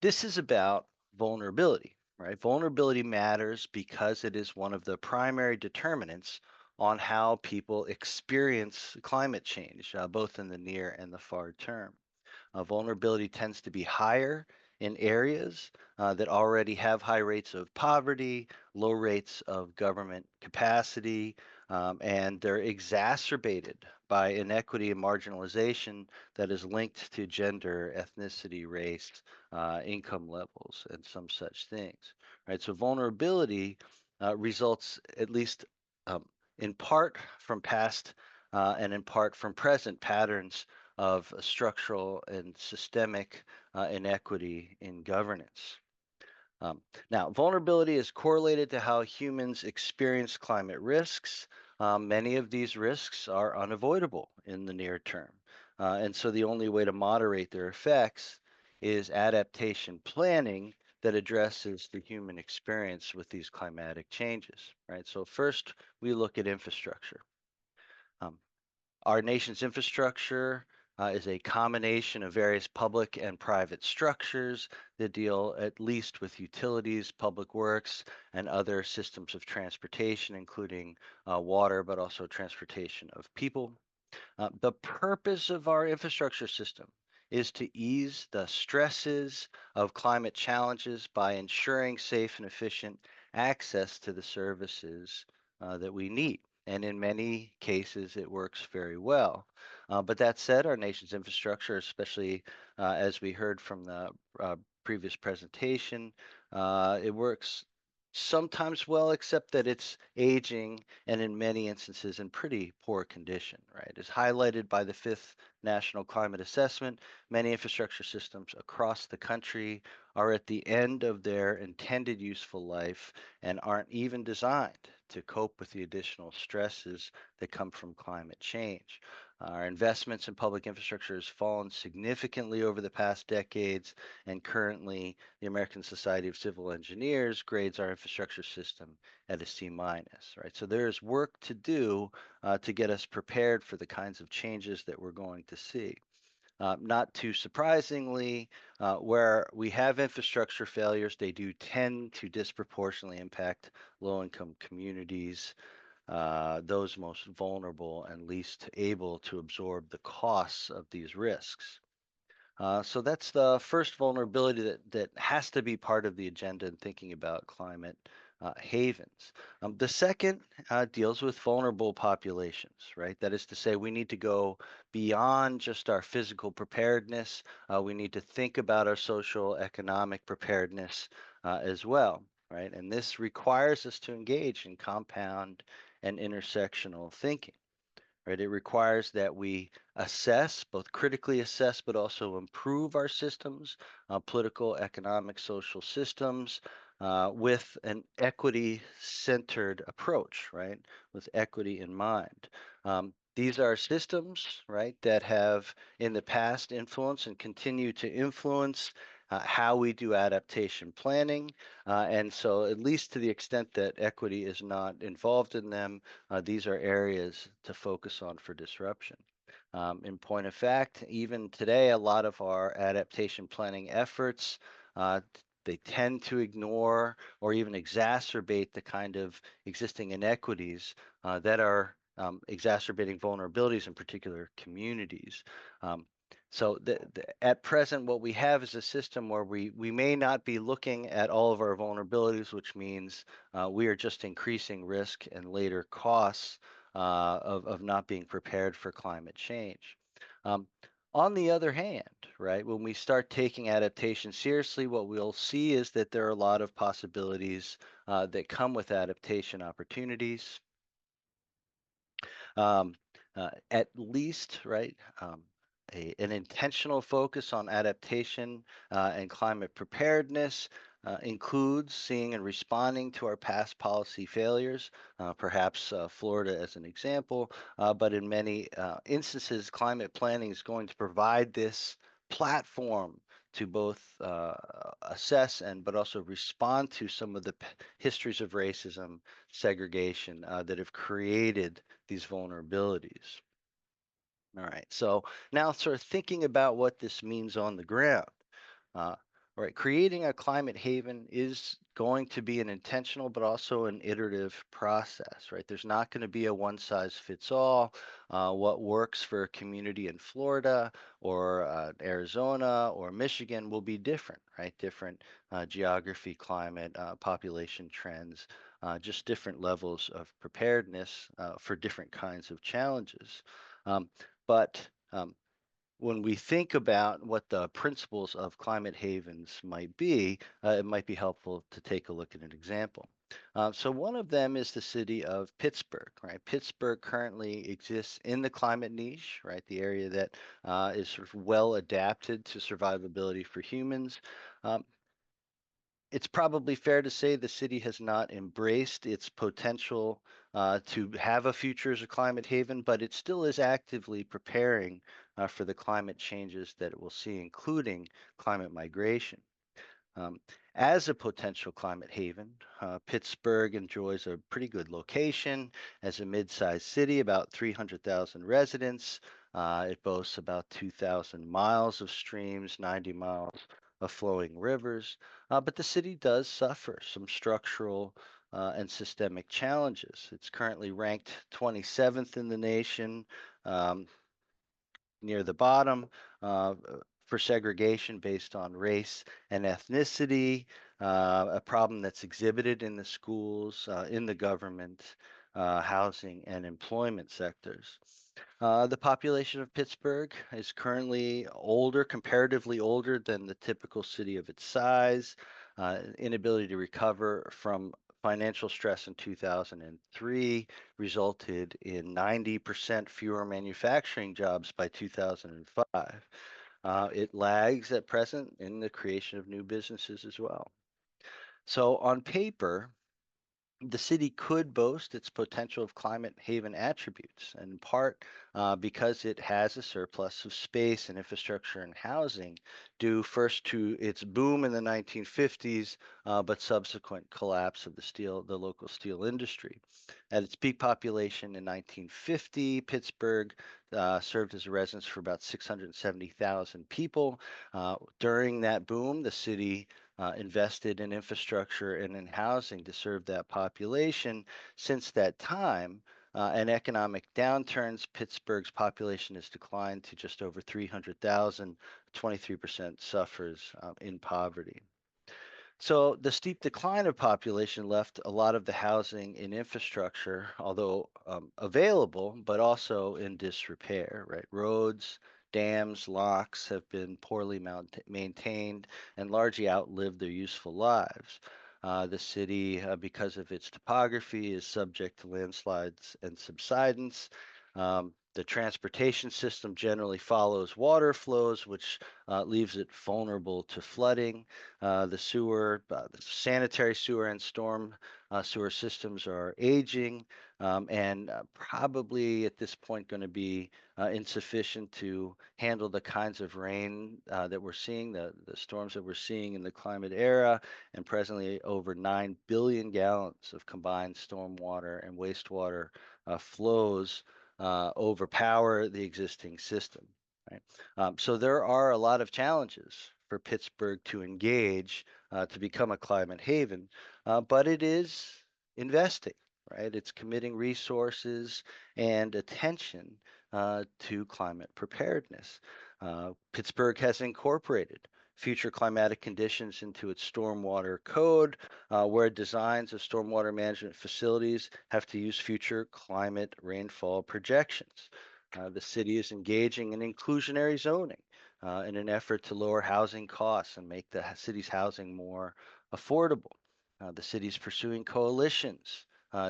S4: this is about vulnerability, right? Vulnerability matters because it is one of the primary determinants on how people experience climate change, both in the near and the far term. Vulnerability tends to be higher in areas that already have high rates of poverty, low rates of government capacity, and they're exacerbated by inequity and marginalization that is linked to gender, ethnicity, race, income levels, and some such things. Right. So vulnerability results, at least um, in part, from past and in part from present patterns of structural and systemic inequity in governance. Now, vulnerability is correlated to how humans experience climate risks. Many of these risks are unavoidable in the near term. And so the only way to moderate their effects is adaptation planning that addresses the human experience with these climatic changes, right? So first, we look at infrastructure. Um, our nation's infrastructure is a combination of various public and private structures that deal at least with utilities, public works, and other systems of transportation, including water, but also transportation of people. The purpose of our infrastructure system is to ease the stresses of climate challenges by ensuring safe and efficient access to the services that we need. And in many cases, it works very well. But that said, our nation's infrastructure, especially as we heard from the previous presentation, it works sometimes well, except that it's aging and in many instances in pretty poor condition, right? As highlighted by the fifth National Climate Assessment, many infrastructure systems across the country are at the end of their intended useful life and aren't even designed to cope with the additional stresses that come from climate change. Our investments in public infrastructure has fallen significantly over the past decades, and currently the American Society of Civil Engineers grades our infrastructure system at a C minus, right? So there is work to do to get us prepared for the kinds of changes that we're going to see. Not too surprisingly, where we have infrastructure failures, they do tend to disproportionately impact low-income communities, those most vulnerable and least able to absorb the costs of these risks. So that's the first vulnerability that has to be part of the agenda in thinking about climate havens. The second deals with vulnerable populations, right? That is to say, we need to go beyond just our physical preparedness. We need to think about our social economic preparedness as well, right? And this requires us to engage in compound and intersectional thinking. Right? It requires that we assess, both critically assess, but also improve our systems, political, economic, social systems, with an equity-centered approach, right? With equity in mind. These are systems, right, that have in the past influenced and continue to influence how we do adaptation planning. And so, at least to the extent that equity is not involved in them, these are areas to focus on for disruption. In point of fact, even today, a lot of our adaptation planning efforts, they tend to ignore or even exacerbate the kind of existing inequities that are exacerbating vulnerabilities in particular communities. Um, so at present, what we have is a system where we may not be looking at all of our vulnerabilities, which means we are just increasing risk and later costs of not being prepared for climate change. Um, on the other hand, right, when we start taking adaptation seriously, what we'll see is that there are a lot of possibilities that come with adaptation opportunities. Um, at least, right, an intentional focus on adaptation and climate preparedness includes seeing and responding to our past policy failures, perhaps Florida as an example, but in many instances, climate planning is going to provide this platform to both assess and but also respond to some of the histories of racism, segregation that have created these vulnerabilities. All right, so now sort of thinking about what this means on the ground. Uh, all right, creating a climate haven is going to be an intentional but also an iterative process, right? There's not going to be a one size fits all. What works for a community in Florida or Arizona or Michigan will be different, right? Different geography, climate, population trends, just different levels of preparedness for different kinds of challenges. Um, but when we think about what the principles of climate havens might be, it might be helpful to take a look at an example. So one of them is the city of Pittsburgh, right? Pittsburgh currently exists in the climate niche, right? The area that is sort of well adapted to survivability for humans. Um, it's probably fair to say the city has not embraced its potential to have a future as a climate haven, but it still is actively preparing for the climate changes that it will see, including climate migration. Um, as a potential climate haven, Pittsburgh enjoys a pretty good location as a mid-sized city, about 300,000 residents. It boasts about 2,000 miles of streams, 90 miles of flowing rivers, but the city does suffer some structural and systemic challenges. It's currently ranked 27th in the nation. Um, Near the bottom for segregation based on race and ethnicity, a problem that's exhibited in the schools, in the government, housing, and employment sectors. The population of Pittsburgh is currently older, comparatively older than the typical city of its size. Inability to recover from financial stress in 2003 resulted in 90% fewer manufacturing jobs by 2005. It lags at present in the creation of new businesses as well. So, on paper, the city could boast its potential of climate haven attributes, in part because it has a surplus of space and infrastructure and housing, due first to its boom in the 1950s, but subsequent collapse of the local steel industry. At its peak population in 1950, Pittsburgh served as a residence for about 670,000 people. During that boom, the city invested in infrastructure and in housing to serve that population. Since that time, and economic downturns, Pittsburgh's population has declined to just over 300,000. 23% suffers in poverty. So the steep decline of population left a lot of the housing and infrastructure, although available, but also in disrepair, right? Roads, dams, locks have been poorly maintained and largely outlived their useful lives. The city, because of its topography, is subject to landslides and subsidence. The transportation system generally follows water flows, which leaves it vulnerable to flooding. The sanitary sewer and storm sewer systems are aging, and probably at this point going to be insufficient to handle the kinds of rain that we're seeing, the storms that we're seeing in the climate era, and presently over 9 billion gallons of combined stormwater and wastewater flows overpower the existing system. Right? So there are a lot of challenges for Pittsburgh to engage to become a climate haven, but it is investing, right? It's committing resources and attention to climate preparedness. Pittsburgh has incorporated future climatic conditions into its stormwater code, where designs of stormwater management facilities have to use future climate rainfall projections. The city is engaging in inclusionary zoning in an effort to lower housing costs and make the city's housing more affordable. The city is pursuing coalitions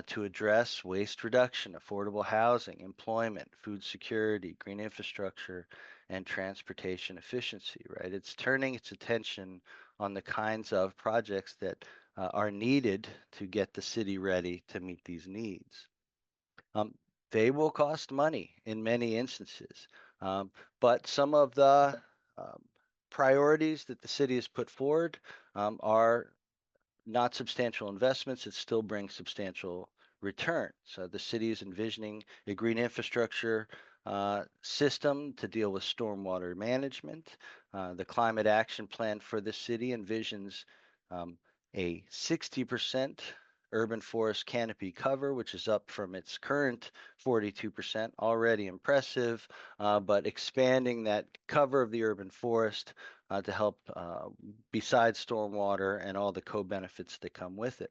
S4: to address waste reduction, affordable housing, employment, food security, green infrastructure, and transportation efficiency, right? It's turning its attention on the kinds of projects that are needed to get the city ready to meet these needs. They will cost money in many instances, but some of the priorities that the city has put forward are not substantial investments. It still brings substantial returns. The city is envisioning a green infrastructure system to deal with stormwater management. The climate action plan for the city envisions a 60% urban forest canopy cover, which is up from its current 42%, already impressive, but expanding that cover of the urban forest to help besides stormwater and all the co-benefits that come with it.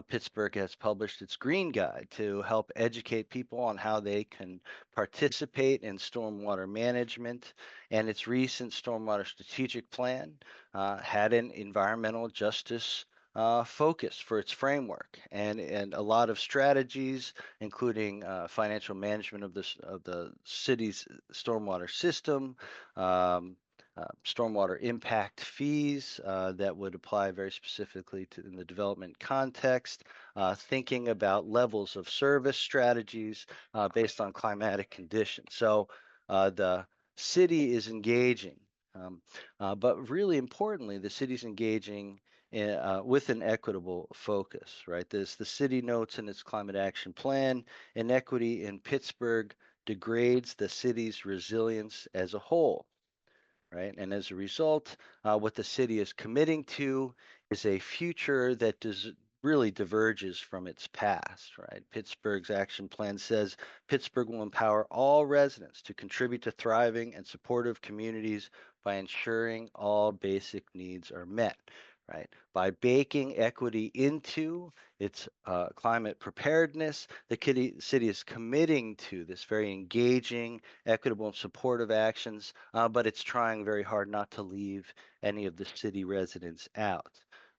S4: Pittsburgh has published its Green Guide to help educate people on how they can participate in stormwater management, and its recent stormwater strategic plan had an environmental justice focus for its framework, and a lot of strategies, including financial management of the city's stormwater system, stormwater impact fees that would apply very specifically to in the development context, thinking about levels of service strategies based on climatic conditions. So the city is engaging, but really importantly, the city's engaging with an equitable focus, right? The city notes in its climate action plan, inequity in Pittsburgh degrades the city's resilience as a whole. Right. And as a result, what the city is committing to is a future that really diverges from its past. Right. Pittsburgh's action plan says Pittsburgh will empower all residents to contribute to thriving and supportive communities by ensuring all basic needs are met. Right. By baking equity into its climate preparedness, the city is committing to this very engaging, equitable, and supportive actions, but it's trying very hard not to leave any of the city residents out,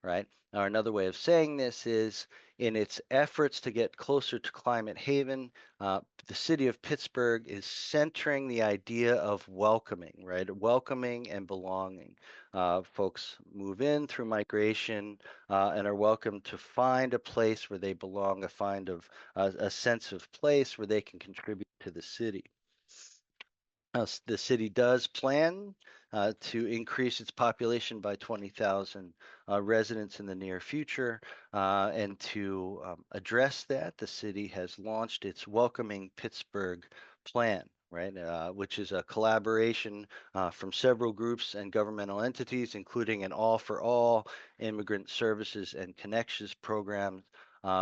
S4: right? Now, another way of saying this is in its efforts to get closer to climate haven, the city of Pittsburgh is centering the idea of welcoming, right? Welcoming and belonging. Folks move in through migration and are welcome to find a place where they belong, a sense of place where they can contribute to the city. The city does plan to increase its population by 20,000 residents in the near future. And to address that, the city has launched its Welcoming Pittsburgh plan, right, which is a collaboration from several groups and governmental entities, including an All for All immigrant services and connections program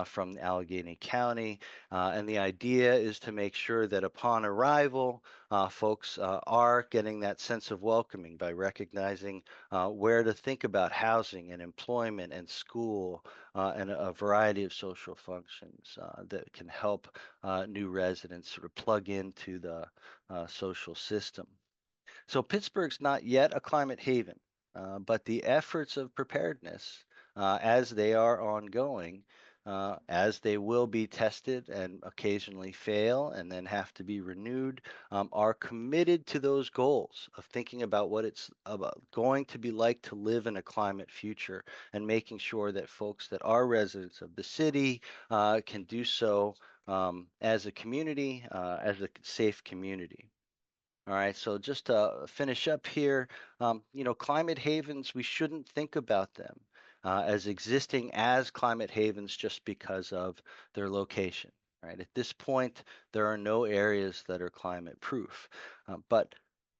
S4: from Allegheny County. And the idea is to make sure that upon arrival, folks are getting that sense of welcoming by recognizing where to think about housing and employment and school and a variety of social functions that can help new residents sort of plug into the social system. So Pittsburgh's not yet a climate haven, but the efforts of preparedness, as they are ongoing, as they will be tested and occasionally fail and then have to be renewed, are committed to those goals of thinking about what it's about going to be like to live in a climate future, and making sure that folks that are residents of the city can do so as a community, as a safe community. All right, so just to finish up here, climate havens, we shouldn't think about them as existing as climate havens just because of their location, right? At this point, there are no areas that are climate proof. But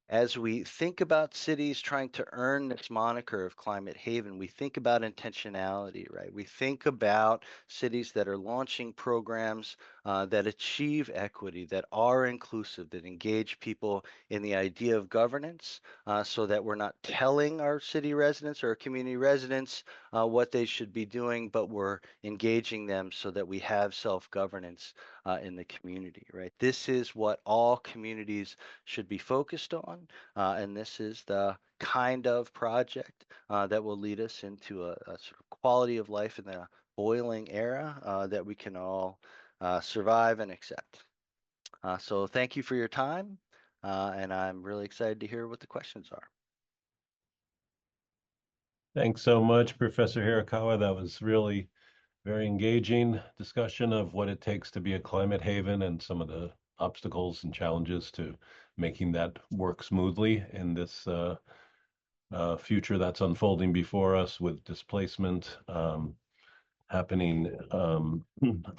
S4: as we think about cities trying to earn this moniker of climate haven, we think about intentionality, right? We think about cities that are launching programs that achieve equity, that are inclusive, that engage people in the idea of governance, so that we're not telling our city residents or community residents what they should be doing, but we're engaging them so that we have self-governance in the community, right? This is what all communities should be focused on, and this is the kind of project that will lead us into a sort of quality of life in the boiling era that we can all survive and accept. So thank you for your time, and I'm really excited to hear what the questions are.
S1: Thanks so much, Professor Hirakawa. That was really very engaging discussion of what it takes to be a climate haven and some of the obstacles and challenges to making that work smoothly in this future that's unfolding before us, with displacement happening on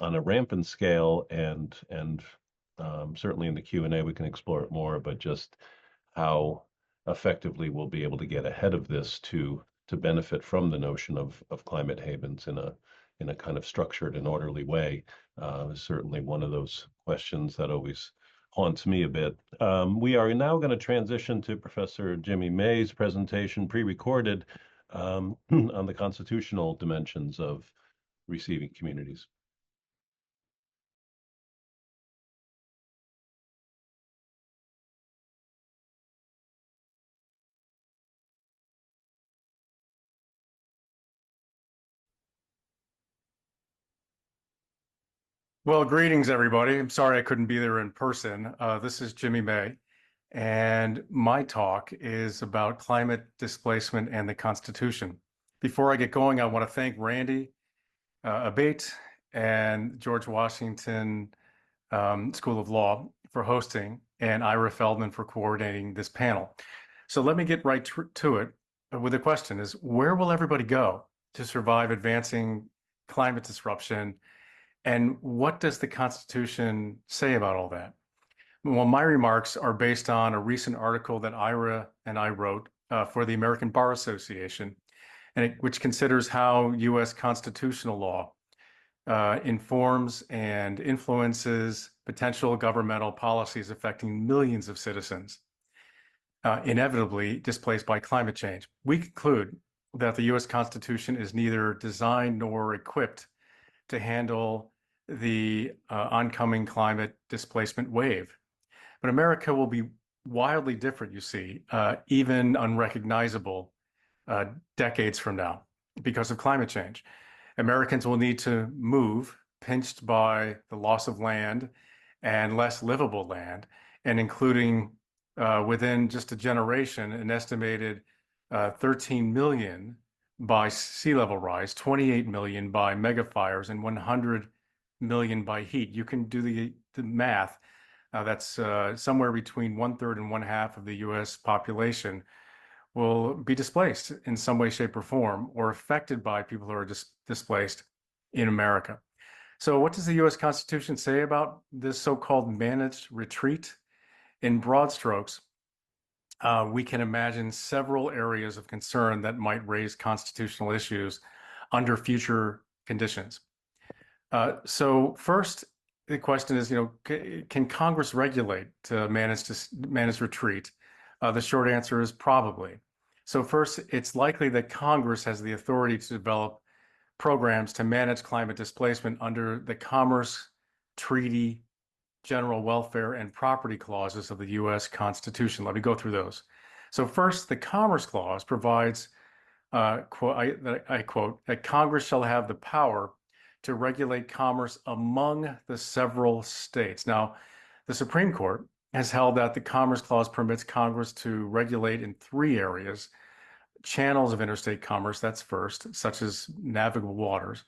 S1: a rampant scale, and certainly in the Q&A we can explore it more, but just how effectively we'll be able to get ahead of this to benefit from the notion of climate havens in a kind of structured and orderly way is certainly one of those questions that always haunts me a bit. We are now going to transition to Professor Jimmy May's presentation, pre-recorded, on the constitutional dimensions of receiving communities.
S5: Well, greetings, everybody. I'm sorry I couldn't be there in person. This is Jimmy May, and my talk is about climate displacement and the Constitution. Before I get going, I want to thank Randy Abate and George Washington School of Law for hosting, and Ira Feldman for coordinating this panel. So let me get right to it with the question is, where will everybody go to survive advancing climate disruption? And what does the Constitution say about all that? Well, my remarks are based on a recent article that Ira and I wrote for the American Bar Association, which considers how U.S. constitutional law informs and influences potential governmental policies affecting millions of citizens, inevitably displaced by climate change. We conclude that the U.S. Constitution is neither designed nor equipped to handle the oncoming climate displacement wave. But America will be wildly different, you see, even unrecognizable decades from now because of climate change. Americans will need to move, pinched by the loss of land and less livable land, and including within just a generation, an estimated 13 million by sea level rise, 28 million by megafires, and 100 million by heat. You can do the math. That's somewhere between 1/3 and 1/2 of the US population will be displaced in some way, shape, or form, or affected by people who are displaced in America. So what does the US Constitution say about this so-called managed retreat? In broad strokes, we can imagine several areas of concern that might raise constitutional issues under future conditions. So first, the question is, can Congress regulate to manage retreat? The short answer is probably. So first, it's likely that Congress has the authority to develop programs to manage climate displacement under the Commerce, Treaty, General Welfare, and Property Clauses of the U.S. Constitution. Let me go through those. So first, the Commerce Clause provides, I quote, that Congress shall have the power to regulate commerce among the several states. Now, the Supreme Court has held that the Commerce Clause permits Congress to regulate in 3 areas: channels of interstate commerce, that's first, such as navigable waters,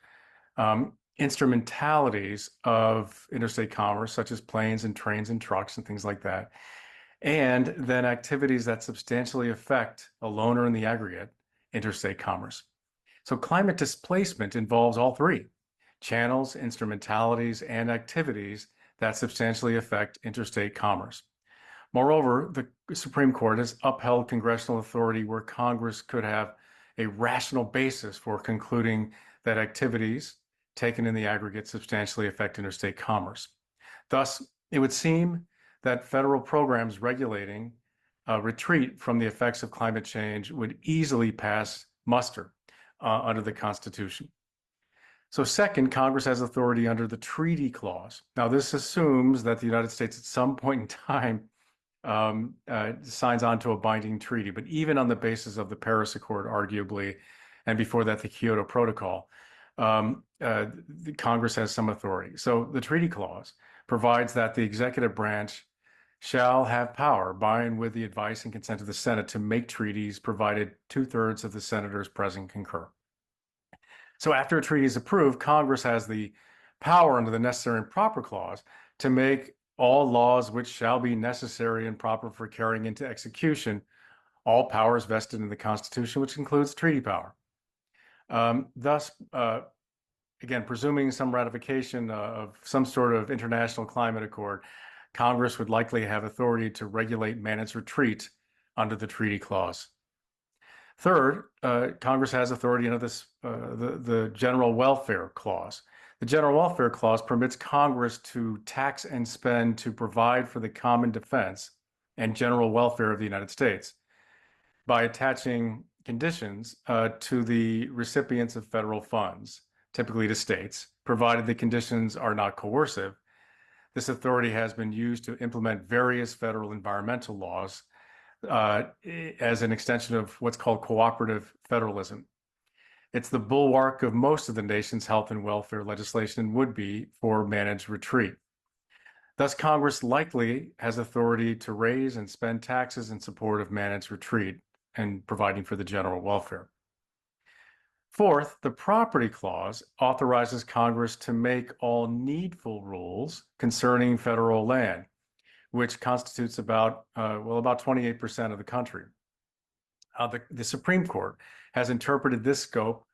S5: instrumentalities of interstate commerce, such as planes and trains and trucks and things like that, and then activities that substantially affect alone or in the aggregate interstate commerce. So climate displacement involves all 3: channels, instrumentalities, and activities that substantially affect interstate commerce. Moreover, the Supreme Court has upheld congressional authority where Congress could have a rational basis for concluding that activities taken in the aggregate substantially affect interstate commerce. Thus, it would seem that federal programs regulating retreat from the effects of climate change would easily pass muster under the Constitution. So second, Congress has authority under the Treaty Clause. Now, this assumes that the United States at some point in time signs on to a binding treaty, but even on the basis of the Paris Accord, arguably, and before that, the Kyoto Protocol, the Congress has some authority. So the Treaty Clause provides that the executive branch shall have power, by and with the advice and consent of the Senate, to make treaties, provided 2/3 of the senators present concur. So after a treaty is approved, Congress has the power under the Necessary and Proper Clause to make all laws which shall be necessary and proper for carrying into execution all powers vested in the Constitution, which includes treaty power. Thus, again, presuming some ratification of some sort of international climate accord, Congress would likely have authority to regulate managed retreat under the Treaty Clause. Third, Congress has authority under the General Welfare Clause. The General Welfare Clause permits Congress to tax and spend to provide for the common defense and general welfare of the United States by attaching conditions to the recipients of federal funds, typically to states, provided the conditions are not coercive. This authority has been used to implement various federal environmental laws as an extension of what's called cooperative federalism. It's the bulwark of most of the nation's health and welfare legislation and would be for managed retreat. Thus, Congress likely has authority to raise and spend taxes in support of managed retreat and providing for the general welfare. Fourth, the Property Clause authorizes Congress to make all needful rules concerning federal land, which constitutes about 28% of the country. The Supreme Court has interpreted this scope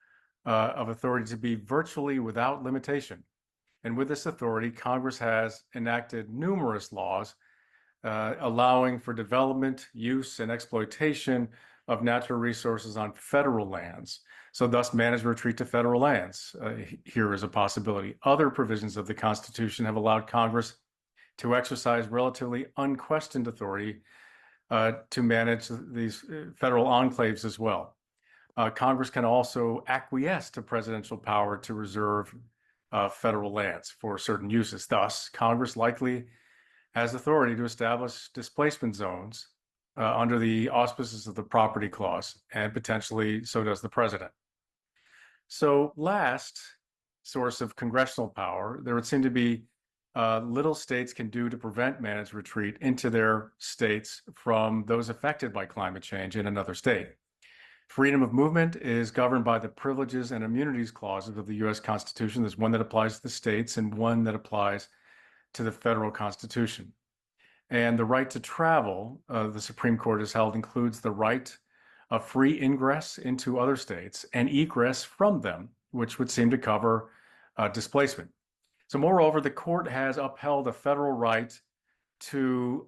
S5: of authority to be virtually without limitation. And with this authority, Congress has enacted numerous laws allowing for development, use, and exploitation of natural resources on federal lands. So thus, managed retreat to federal lands here is a possibility. Other provisions of the Constitution have allowed Congress to exercise relatively unquestioned authority to manage these federal enclaves as well. Congress can also acquiesce to presidential power to reserve federal lands for certain uses. Thus, Congress likely has authority to establish displacement zones under the auspices of the Property Clause, and potentially so does the president. So last source of congressional power, there would seem to be little states can do to prevent managed retreat into their states from those affected by climate change in another state. Freedom of movement is governed by the Privileges and Immunities Clauses of the U.S. Constitution. There's one that applies to the states and one that applies to the federal Constitution. And the right to travel, the Supreme Court has held, includes the right of free ingress into other states and egress from them, which would seem to cover displacement. So moreover, the court has upheld a federal right to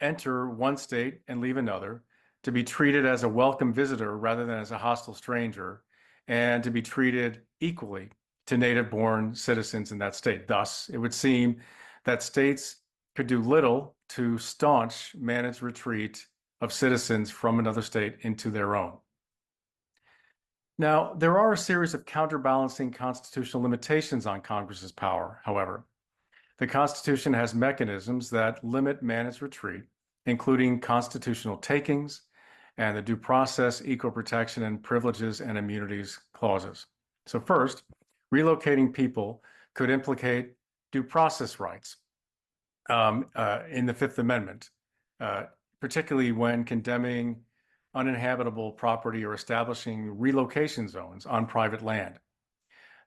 S5: enter one state and leave another, to be treated as a welcome visitor rather than as a hostile stranger, and to be treated equally to native-born citizens in that state. Thus, it would seem that states could do little to staunch managed retreat of citizens from another state into their own. Now, there are a series of counterbalancing constitutional limitations on Congress's power, however. The Constitution has mechanisms that limit managed retreat, including constitutional takings and the due process, equal protection, and privileges and immunities clauses. So first, relocating people could implicate due process rights in the Fifth Amendment, particularly when condemning uninhabitable property or establishing relocation zones on private land.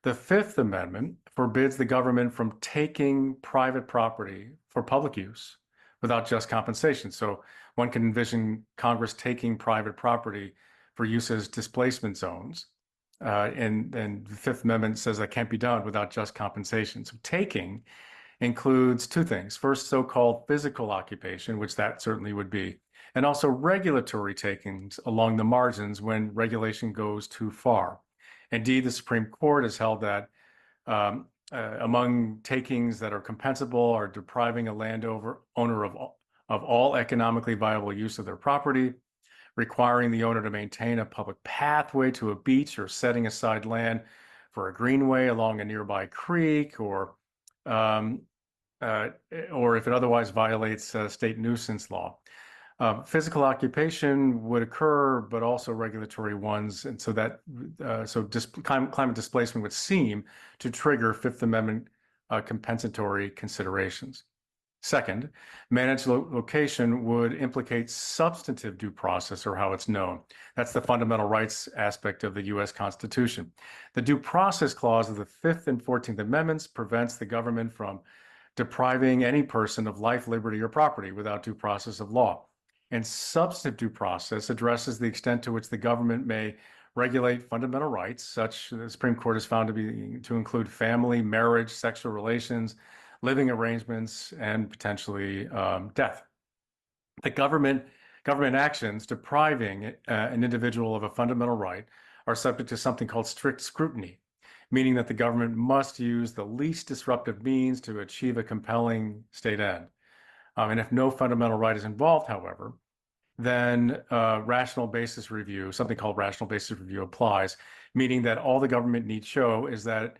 S5: The Fifth Amendment forbids the government from taking private property for public use without just compensation. So one can envision Congress taking private property for use as displacement zones. And the Fifth Amendment says that can't be done without just compensation. So taking includes two things. First, so-called physical occupation, which that certainly would be, and also regulatory takings along the margins when regulation goes too far. Indeed, the Supreme Court has held that among takings that are compensable are depriving a landowner of all economically viable use of their property, requiring the owner to maintain a public pathway to a beach, or setting aside land for a greenway along a nearby creek, or if it otherwise violates state nuisance law. Physical occupation would occur, but also regulatory ones, and so that climate displacement would seem to trigger Fifth Amendment compensatory considerations. Second, managed location would implicate substantive due process, or how it's known. That's the fundamental rights aspect of the U.S. Constitution. The Due Process Clause of the Fifth and 14th Amendments prevents the government from depriving any person of life, liberty, or property without due process of law. And substantive due process addresses the extent to which the government may regulate fundamental rights, such the Supreme Court has found to include family, marriage, sexual relations, living arrangements, and potentially death. The government actions depriving an individual of a fundamental right are subject to something called strict scrutiny, meaning that the government must use the least disruptive means to achieve a compelling state end. And if no fundamental right is involved, however, then rational basis review, something called rational basis review, applies, meaning that all the government needs show is that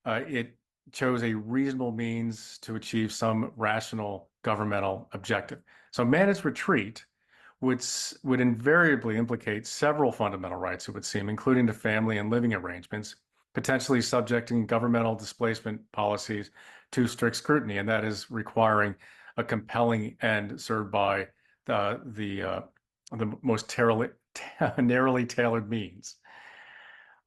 S5: it chose a reasonable means to achieve some rational governmental objective. So managed retreat would invariably implicate several fundamental rights, it would seem, including the family and living arrangements, potentially subjecting governmental displacement policies to strict scrutiny, and that is requiring a compelling end served by the most narrowly tailored means.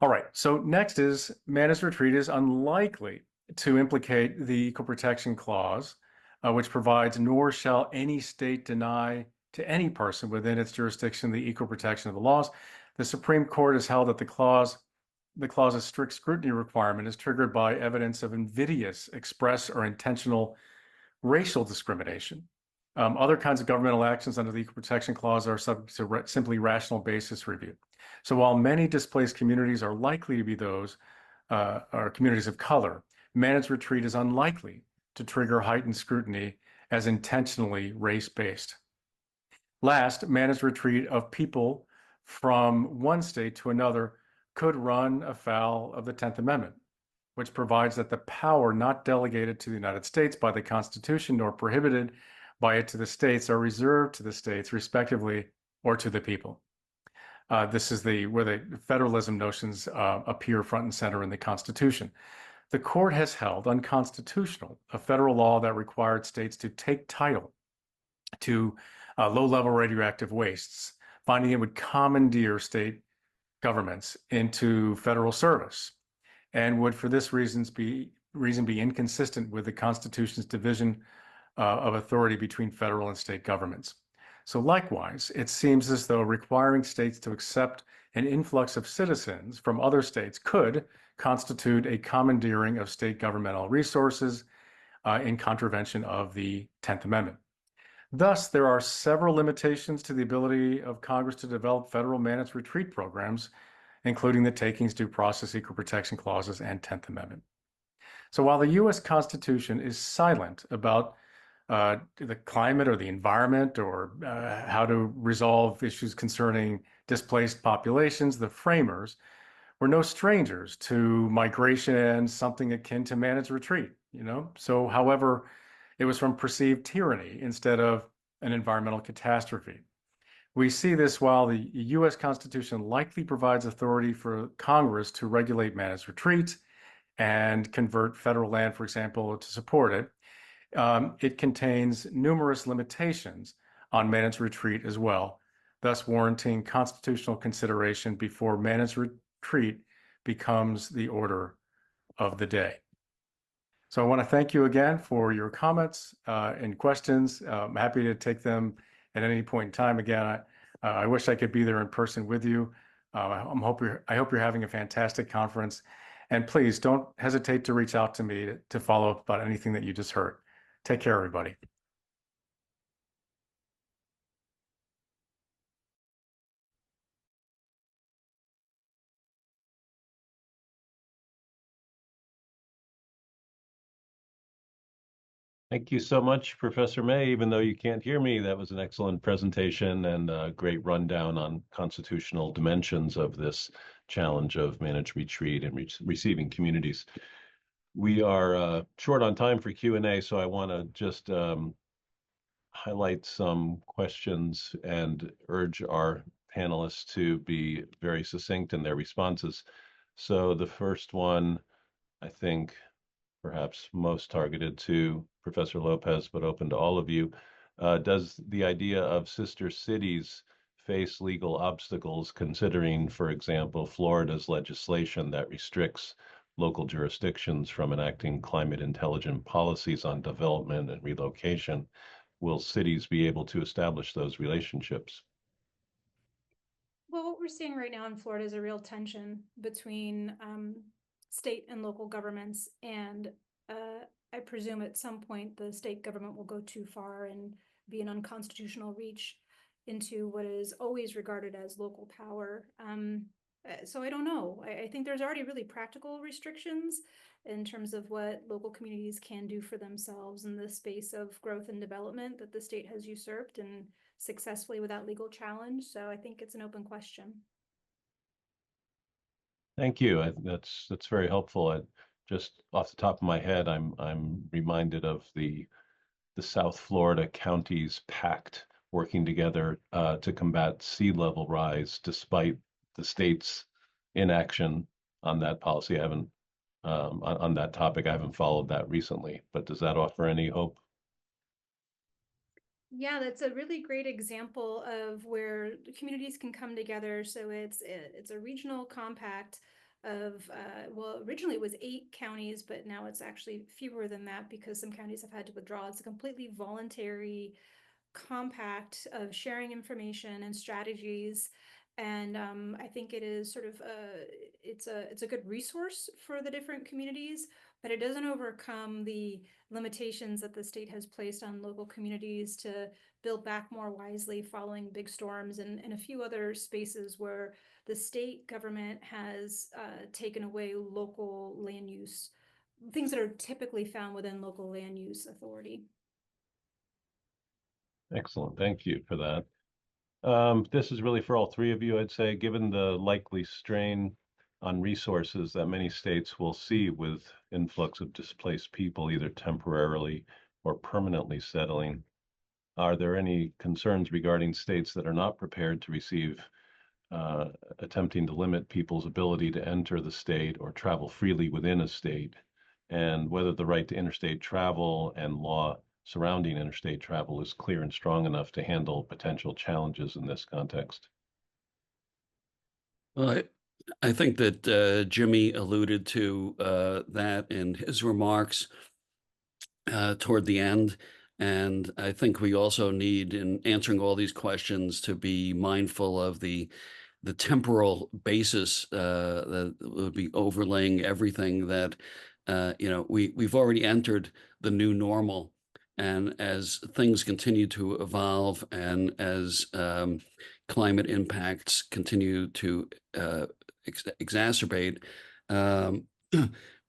S5: All right, so next is managed retreat is unlikely to implicate the Equal Protection Clause, which provides, nor shall any state deny to any person within its jurisdiction the equal protection of the laws. The Supreme Court has held that the clause's strict scrutiny requirement is triggered by evidence of invidious, express, or intentional racial discrimination. Other kinds of governmental actions under the Equal Protection Clause are subject to simply rational basis review. So while many displaced communities are likely to be those are communities of color, managed retreat is unlikely to trigger heightened scrutiny as intentionally race-based. Last, managed retreat of people from one state to another could run afoul of the 10th Amendment, which provides that the power not delegated to the United States by the Constitution nor prohibited by it to the states are reserved to the states respectively or to the people. This is where the federalism notions appear front and center in the Constitution. The court has held unconstitutional a federal law that required states to take title to low-level radioactive wastes, finding it would commandeer state governments into federal service, and would for this reason be inconsistent with the Constitution's division of authority between federal and state governments. So likewise, it seems as though requiring states to accept an influx of citizens from other states could constitute a commandeering of state governmental resources in contravention of the 10th Amendment. Thus, there are several limitations to the ability of Congress to develop federal managed retreat programs, including the Takings, Due Process, Equal Protection Clauses, and 10th Amendment. So while the U.S. Constitution is silent about the climate or the environment or how to resolve issues concerning displaced populations, the framers were no strangers to migration and something akin to managed retreat, So however, it was from perceived tyranny instead of an environmental catastrophe. We see this while the U.S. Constitution likely provides authority for Congress to regulate managed retreats, and convert federal land, for example, to support it. It contains numerous limitations on managed retreat as well, thus warranting constitutional consideration before managed retreat becomes the order of the day. So I want to thank you again for your comments and questions. I'm happy to take them at any point in time. Again, I wish I could be there in person with you. I hope you're having a fantastic conference. And please don't hesitate to reach out to me to follow up about anything that you just heard. Take care, everybody.
S1: Thank you so much, Professor May. Even though you can't hear me, that was an excellent presentation and a great rundown on constitutional dimensions of this challenge of managed retreat and receiving communities. We are short on time for Q&A, so I want to just highlight some questions and urge our panelists to be very succinct in their responses. So the first one, I think, perhaps most targeted to Professor Lopez, but open to all of you. Does the idea of sister cities face legal obstacles, considering, for example, Florida's legislation that restricts local jurisdictions from enacting climate intelligent policies on development and relocation? Will cities be able to establish those relationships?
S3: Well, what we're seeing right now in Florida is a real tension between state and local governments, and I presume at some point the state government will go too far and be an unconstitutional reach into what is always regarded as local power. So I don't know. I think there's already really practical restrictions in terms of what local communities can do for themselves in the space of growth and development that the state has usurped and successfully without legal challenge. So I think it's an open question.
S1: Thank you. That's very helpful. Just off the top of my head, I'm reminded of the South Florida counties pact working together to combat sea level rise, despite the state's inaction on that policy. I haven't on that topic. I haven't followed that recently, but does that offer any hope?
S3: Yeah, that's a really great example of where communities can come together. So it's a regional compact of well, originally it was 8 counties, but now it's actually fewer than that because some counties have had to withdraw. It's a completely voluntary compact of sharing information and strategies. And I think it is sort of it's a good resource for the different communities, but it doesn't overcome the limitations that the state has placed on local communities to build back more wisely following big storms and a few other spaces where the state government has taken away local land use, things that are typically found within local land use authority.
S1: Excellent. Thank you for that. This is really for all three of you, I'd say, given the likely strain on resources that many states will see with influx of displaced people, either temporarily or permanently settling. Are there any concerns regarding states that are not prepared to receive, attempting to limit people's ability to enter the state or travel freely within a state, and whether the right to interstate travel and law surrounding interstate travel is clear and strong enough to handle potential challenges in this context?
S2: Well, I think that Jimmy alluded to that in his remarks toward the end. And I think we also need, in answering all these questions, to be mindful of the temporal basis that would be overlaying everything that, we've already entered the new normal. And as things continue to evolve and as climate impacts continue to exacerbate,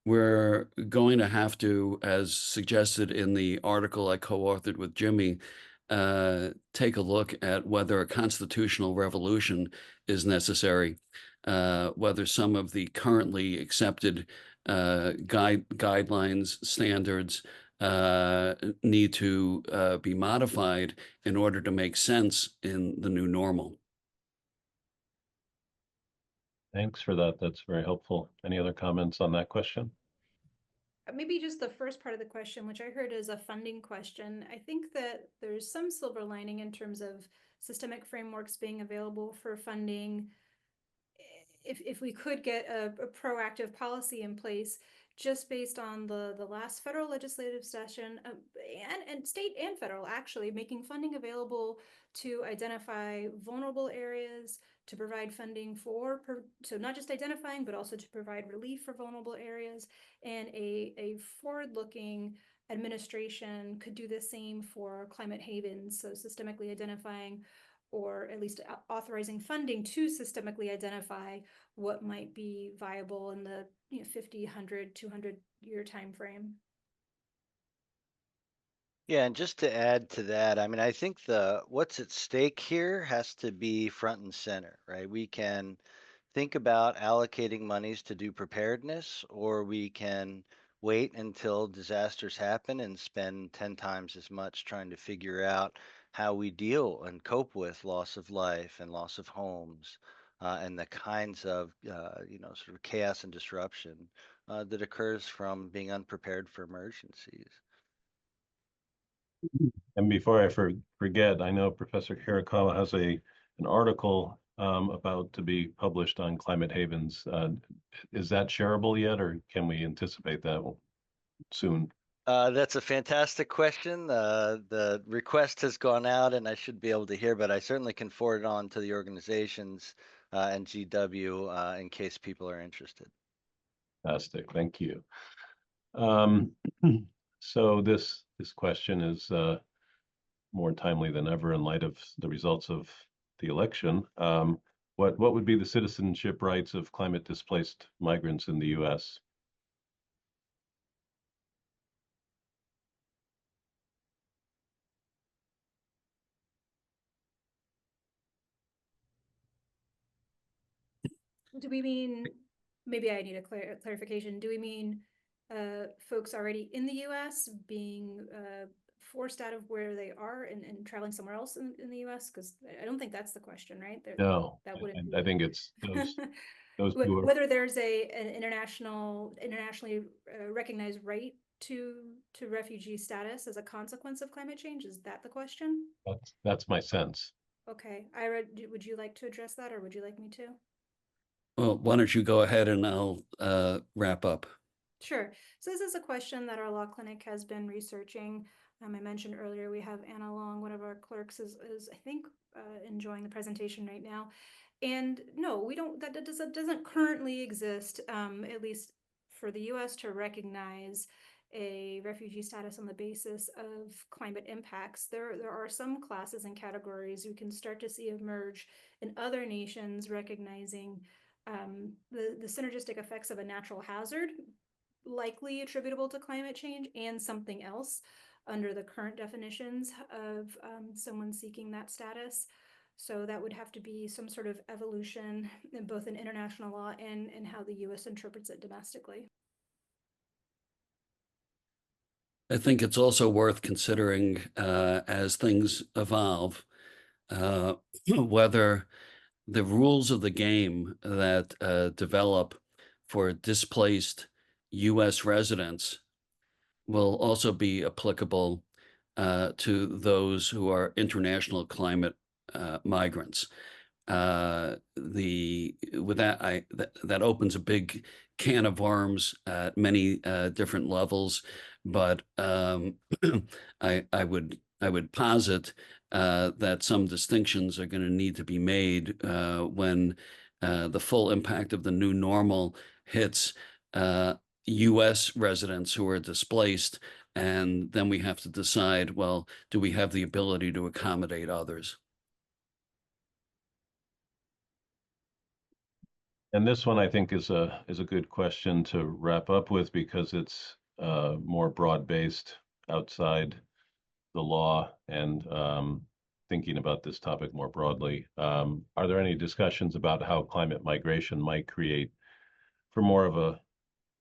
S2: we're going to have to, as suggested in the article I co-authored with Jimmy, take a look at whether a constitutional revolution is necessary, whether some of the currently accepted guidelines, standards need to be modified in order to make sense in the new normal.
S1: Thanks for that. That's very helpful. Any other comments on that question?
S3: maybe just the first part of the question, which I heard is a funding question. I think that there's some silver lining in terms of systemic frameworks being available for funding. If we could get a proactive policy in place just based on the last federal legislative session, and state and federal actually making funding available to identify vulnerable areas, to provide funding for, so not just identifying, but also to provide relief for vulnerable areas, and a forward-looking administration could do the same for climate havens, so systemically identifying or at least authorizing funding to systemically identify what might be viable in the 50, 100, 200 year time frame.
S4: Yeah, and just to add to that, I mean, I think what's at stake here has to be front and center, right? We can think about allocating monies to do preparedness, or we can wait until disasters happen and spend 10 times as much trying to figure out how we deal and cope with loss of life and loss of homes, and the kinds of sort of chaos and disruption that occurs from being unprepared for emergencies.
S1: And before I forget, I know Professor Hirakawa has an article about to be published on climate havens. Is that shareable yet, or can we anticipate that soon?
S4: That's a fantastic question. The request has gone out, and I should be able to hear, but I certainly can forward it on to the organizations and GW in case people are interested.
S1: Fantastic, thank you. So this question is more timely than ever in light of the results of the election. What would be the citizenship rights of climate displaced migrants in the U.S.?
S3: Do we mean, maybe I need a clarification, do we mean folks already in the US being forced out of where they are and traveling somewhere else in the US? Because I don't think that's the question, right?
S1: No,
S3: that wouldn't
S1: I think it's those who are,
S3: whether there's an internationally recognized right to refugee status as a consequence of climate change. Is that the question?
S1: that's my sense.
S3: Okay, Ira, would you like to address that, or would you like me to?
S2: Well, why don't you go ahead and I'll wrap up.
S3: Sure. So this is a question that our law clinic has been researching. I mentioned earlier we have Anna Long, one of our clerks, is I think enjoying the presentation right now. And no, we don't. That doesn't currently exist, at least for the U.S. to recognize a refugee status on the basis of climate impacts. There are some classes and categories we can start to see emerge in other nations recognizing the synergistic effects of a natural hazard, likely attributable to climate change, and something else under the current definitions of someone seeking that status. So that would have to be some sort of evolution in both in international law and how the U.S. interprets it domestically.
S2: I think it's also worth considering as things evolve, whether the rules of the game that develop for displaced U.S. residents will also be applicable to those who are international climate migrants. That opens a big can of worms at many different levels, but I would posit that some distinctions are going to need to be made when the full impact of the new normal hits U.S. residents who are displaced, and then we have to decide, well, do we have the ability to accommodate others?
S1: And this one I think is a good question to wrap up with, because it's more broad-based outside the law and thinking about this topic more broadly. Are there any discussions about how climate migration might create for more of a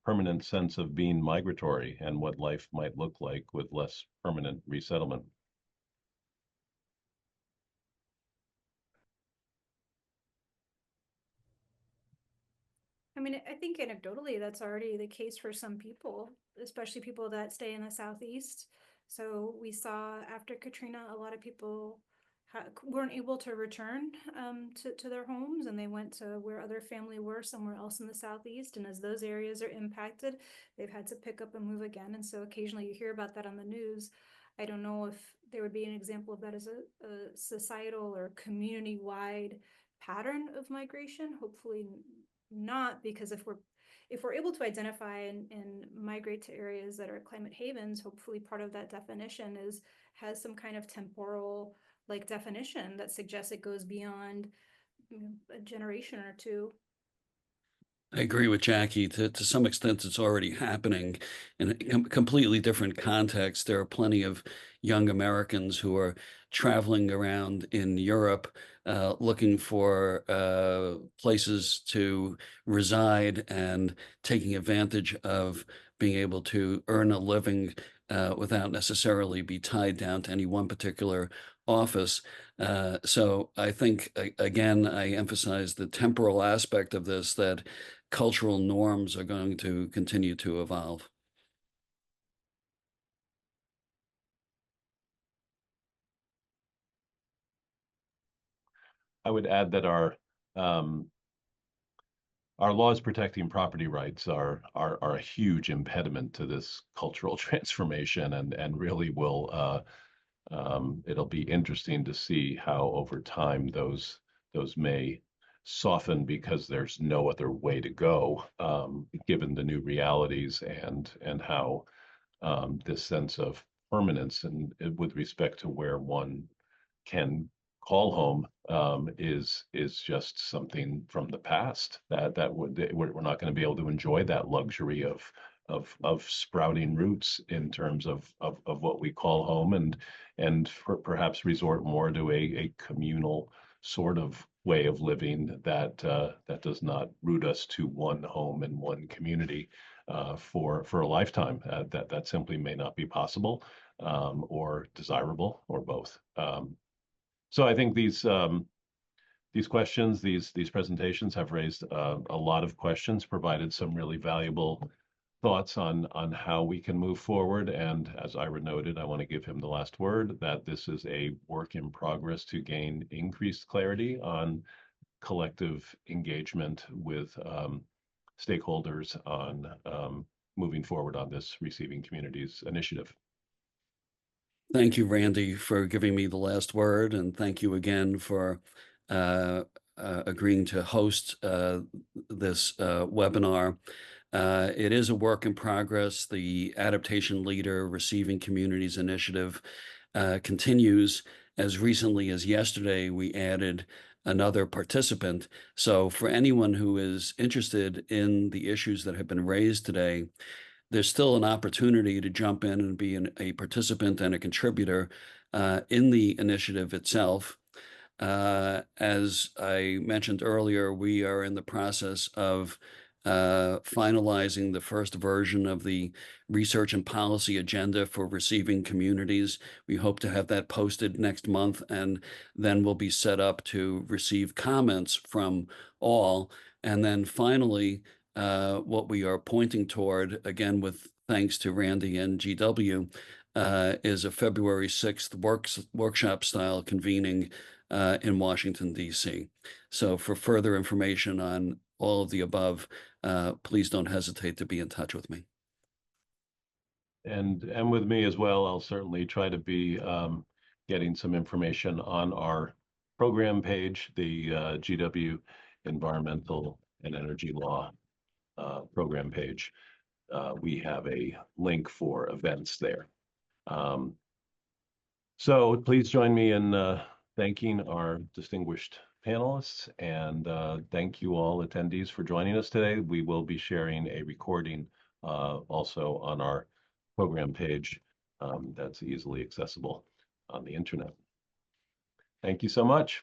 S1: permanent sense of being migratory and what life might look like with less permanent resettlement?
S3: mean, I think anecdotally, that's already the case for some people, especially people that stay in the Southeast. So we saw after Katrina, a lot of people weren't able to return to their homes, and they went to where other family were somewhere else in the Southeast. And as those areas are impacted, they've had to pick up and move again. And so occasionally you hear about that on the news. I don't know if there would be an example of that as a societal or community-wide pattern of migration. Hopefully not, because if we're able to identify and migrate to areas that are climate havens, hopefully part of that definition has some kind of temporal like definition that suggests it goes beyond a generation or two.
S2: I agree with Jackie. To some extent, it's already happening in a completely different context. There are plenty of young Americans who are traveling around in Europe looking for places to reside and taking advantage of being able to earn a living without necessarily be tied down to any one particular office. So I think, again, I emphasize the temporal aspect of this, that cultural norms are going to continue to evolve.
S1: I would add that our laws protecting property rights are a huge impediment to this cultural transformation, and really will it'll be interesting to see how over time those may soften, because there's no other way to go, given the new realities and how this sense of permanence and with respect to where one can call home is just something from the past that we're not going to be able to enjoy that luxury of sprouting roots in terms of what we call home, and perhaps resort more to a communal sort of way of living that does not root us to one home and one community for a lifetime. That simply may not be possible or desirable, or both. So I think these questions, these presentations have raised a lot of questions, provided some really valuable thoughts on how we can move forward. And as Ira noted, I want to give him the last word, that this is a work in progress to gain increased clarity on collective engagement with stakeholders on moving forward on this Receiving Communities initiative.
S2: Thank you, Randy, for giving me the last word, and thank you again for agreeing to host this webinar. It is a work in progress. The Adaptation Leader Receiving Communities initiative continues. As recently as yesterday, we added another participant. So for anyone who is interested in the issues that have been raised today, there's still an opportunity to jump in and be a participant and a contributor in the initiative itself. As I mentioned earlier, we are in the process of finalizing the first version of the research and policy agenda for Receiving Communities. We hope to have that posted next month, and then we'll be set up to receive comments from all. And then finally, what we are pointing toward, again with thanks to Randy and GW, is a February 6th workshop style convening in Washington, D.C. So for further information on all of the above, please don't hesitate to be in touch with me.
S1: And with me as well. I'll certainly try to be getting some information on our program page, the GW Environmental and Energy Law program page. We have a link for events there. So please join me in thanking our distinguished panelists, and thank you all attendees for joining us today. We will be sharing a recording also on our program page that's easily accessible on the internet. Thank you so much.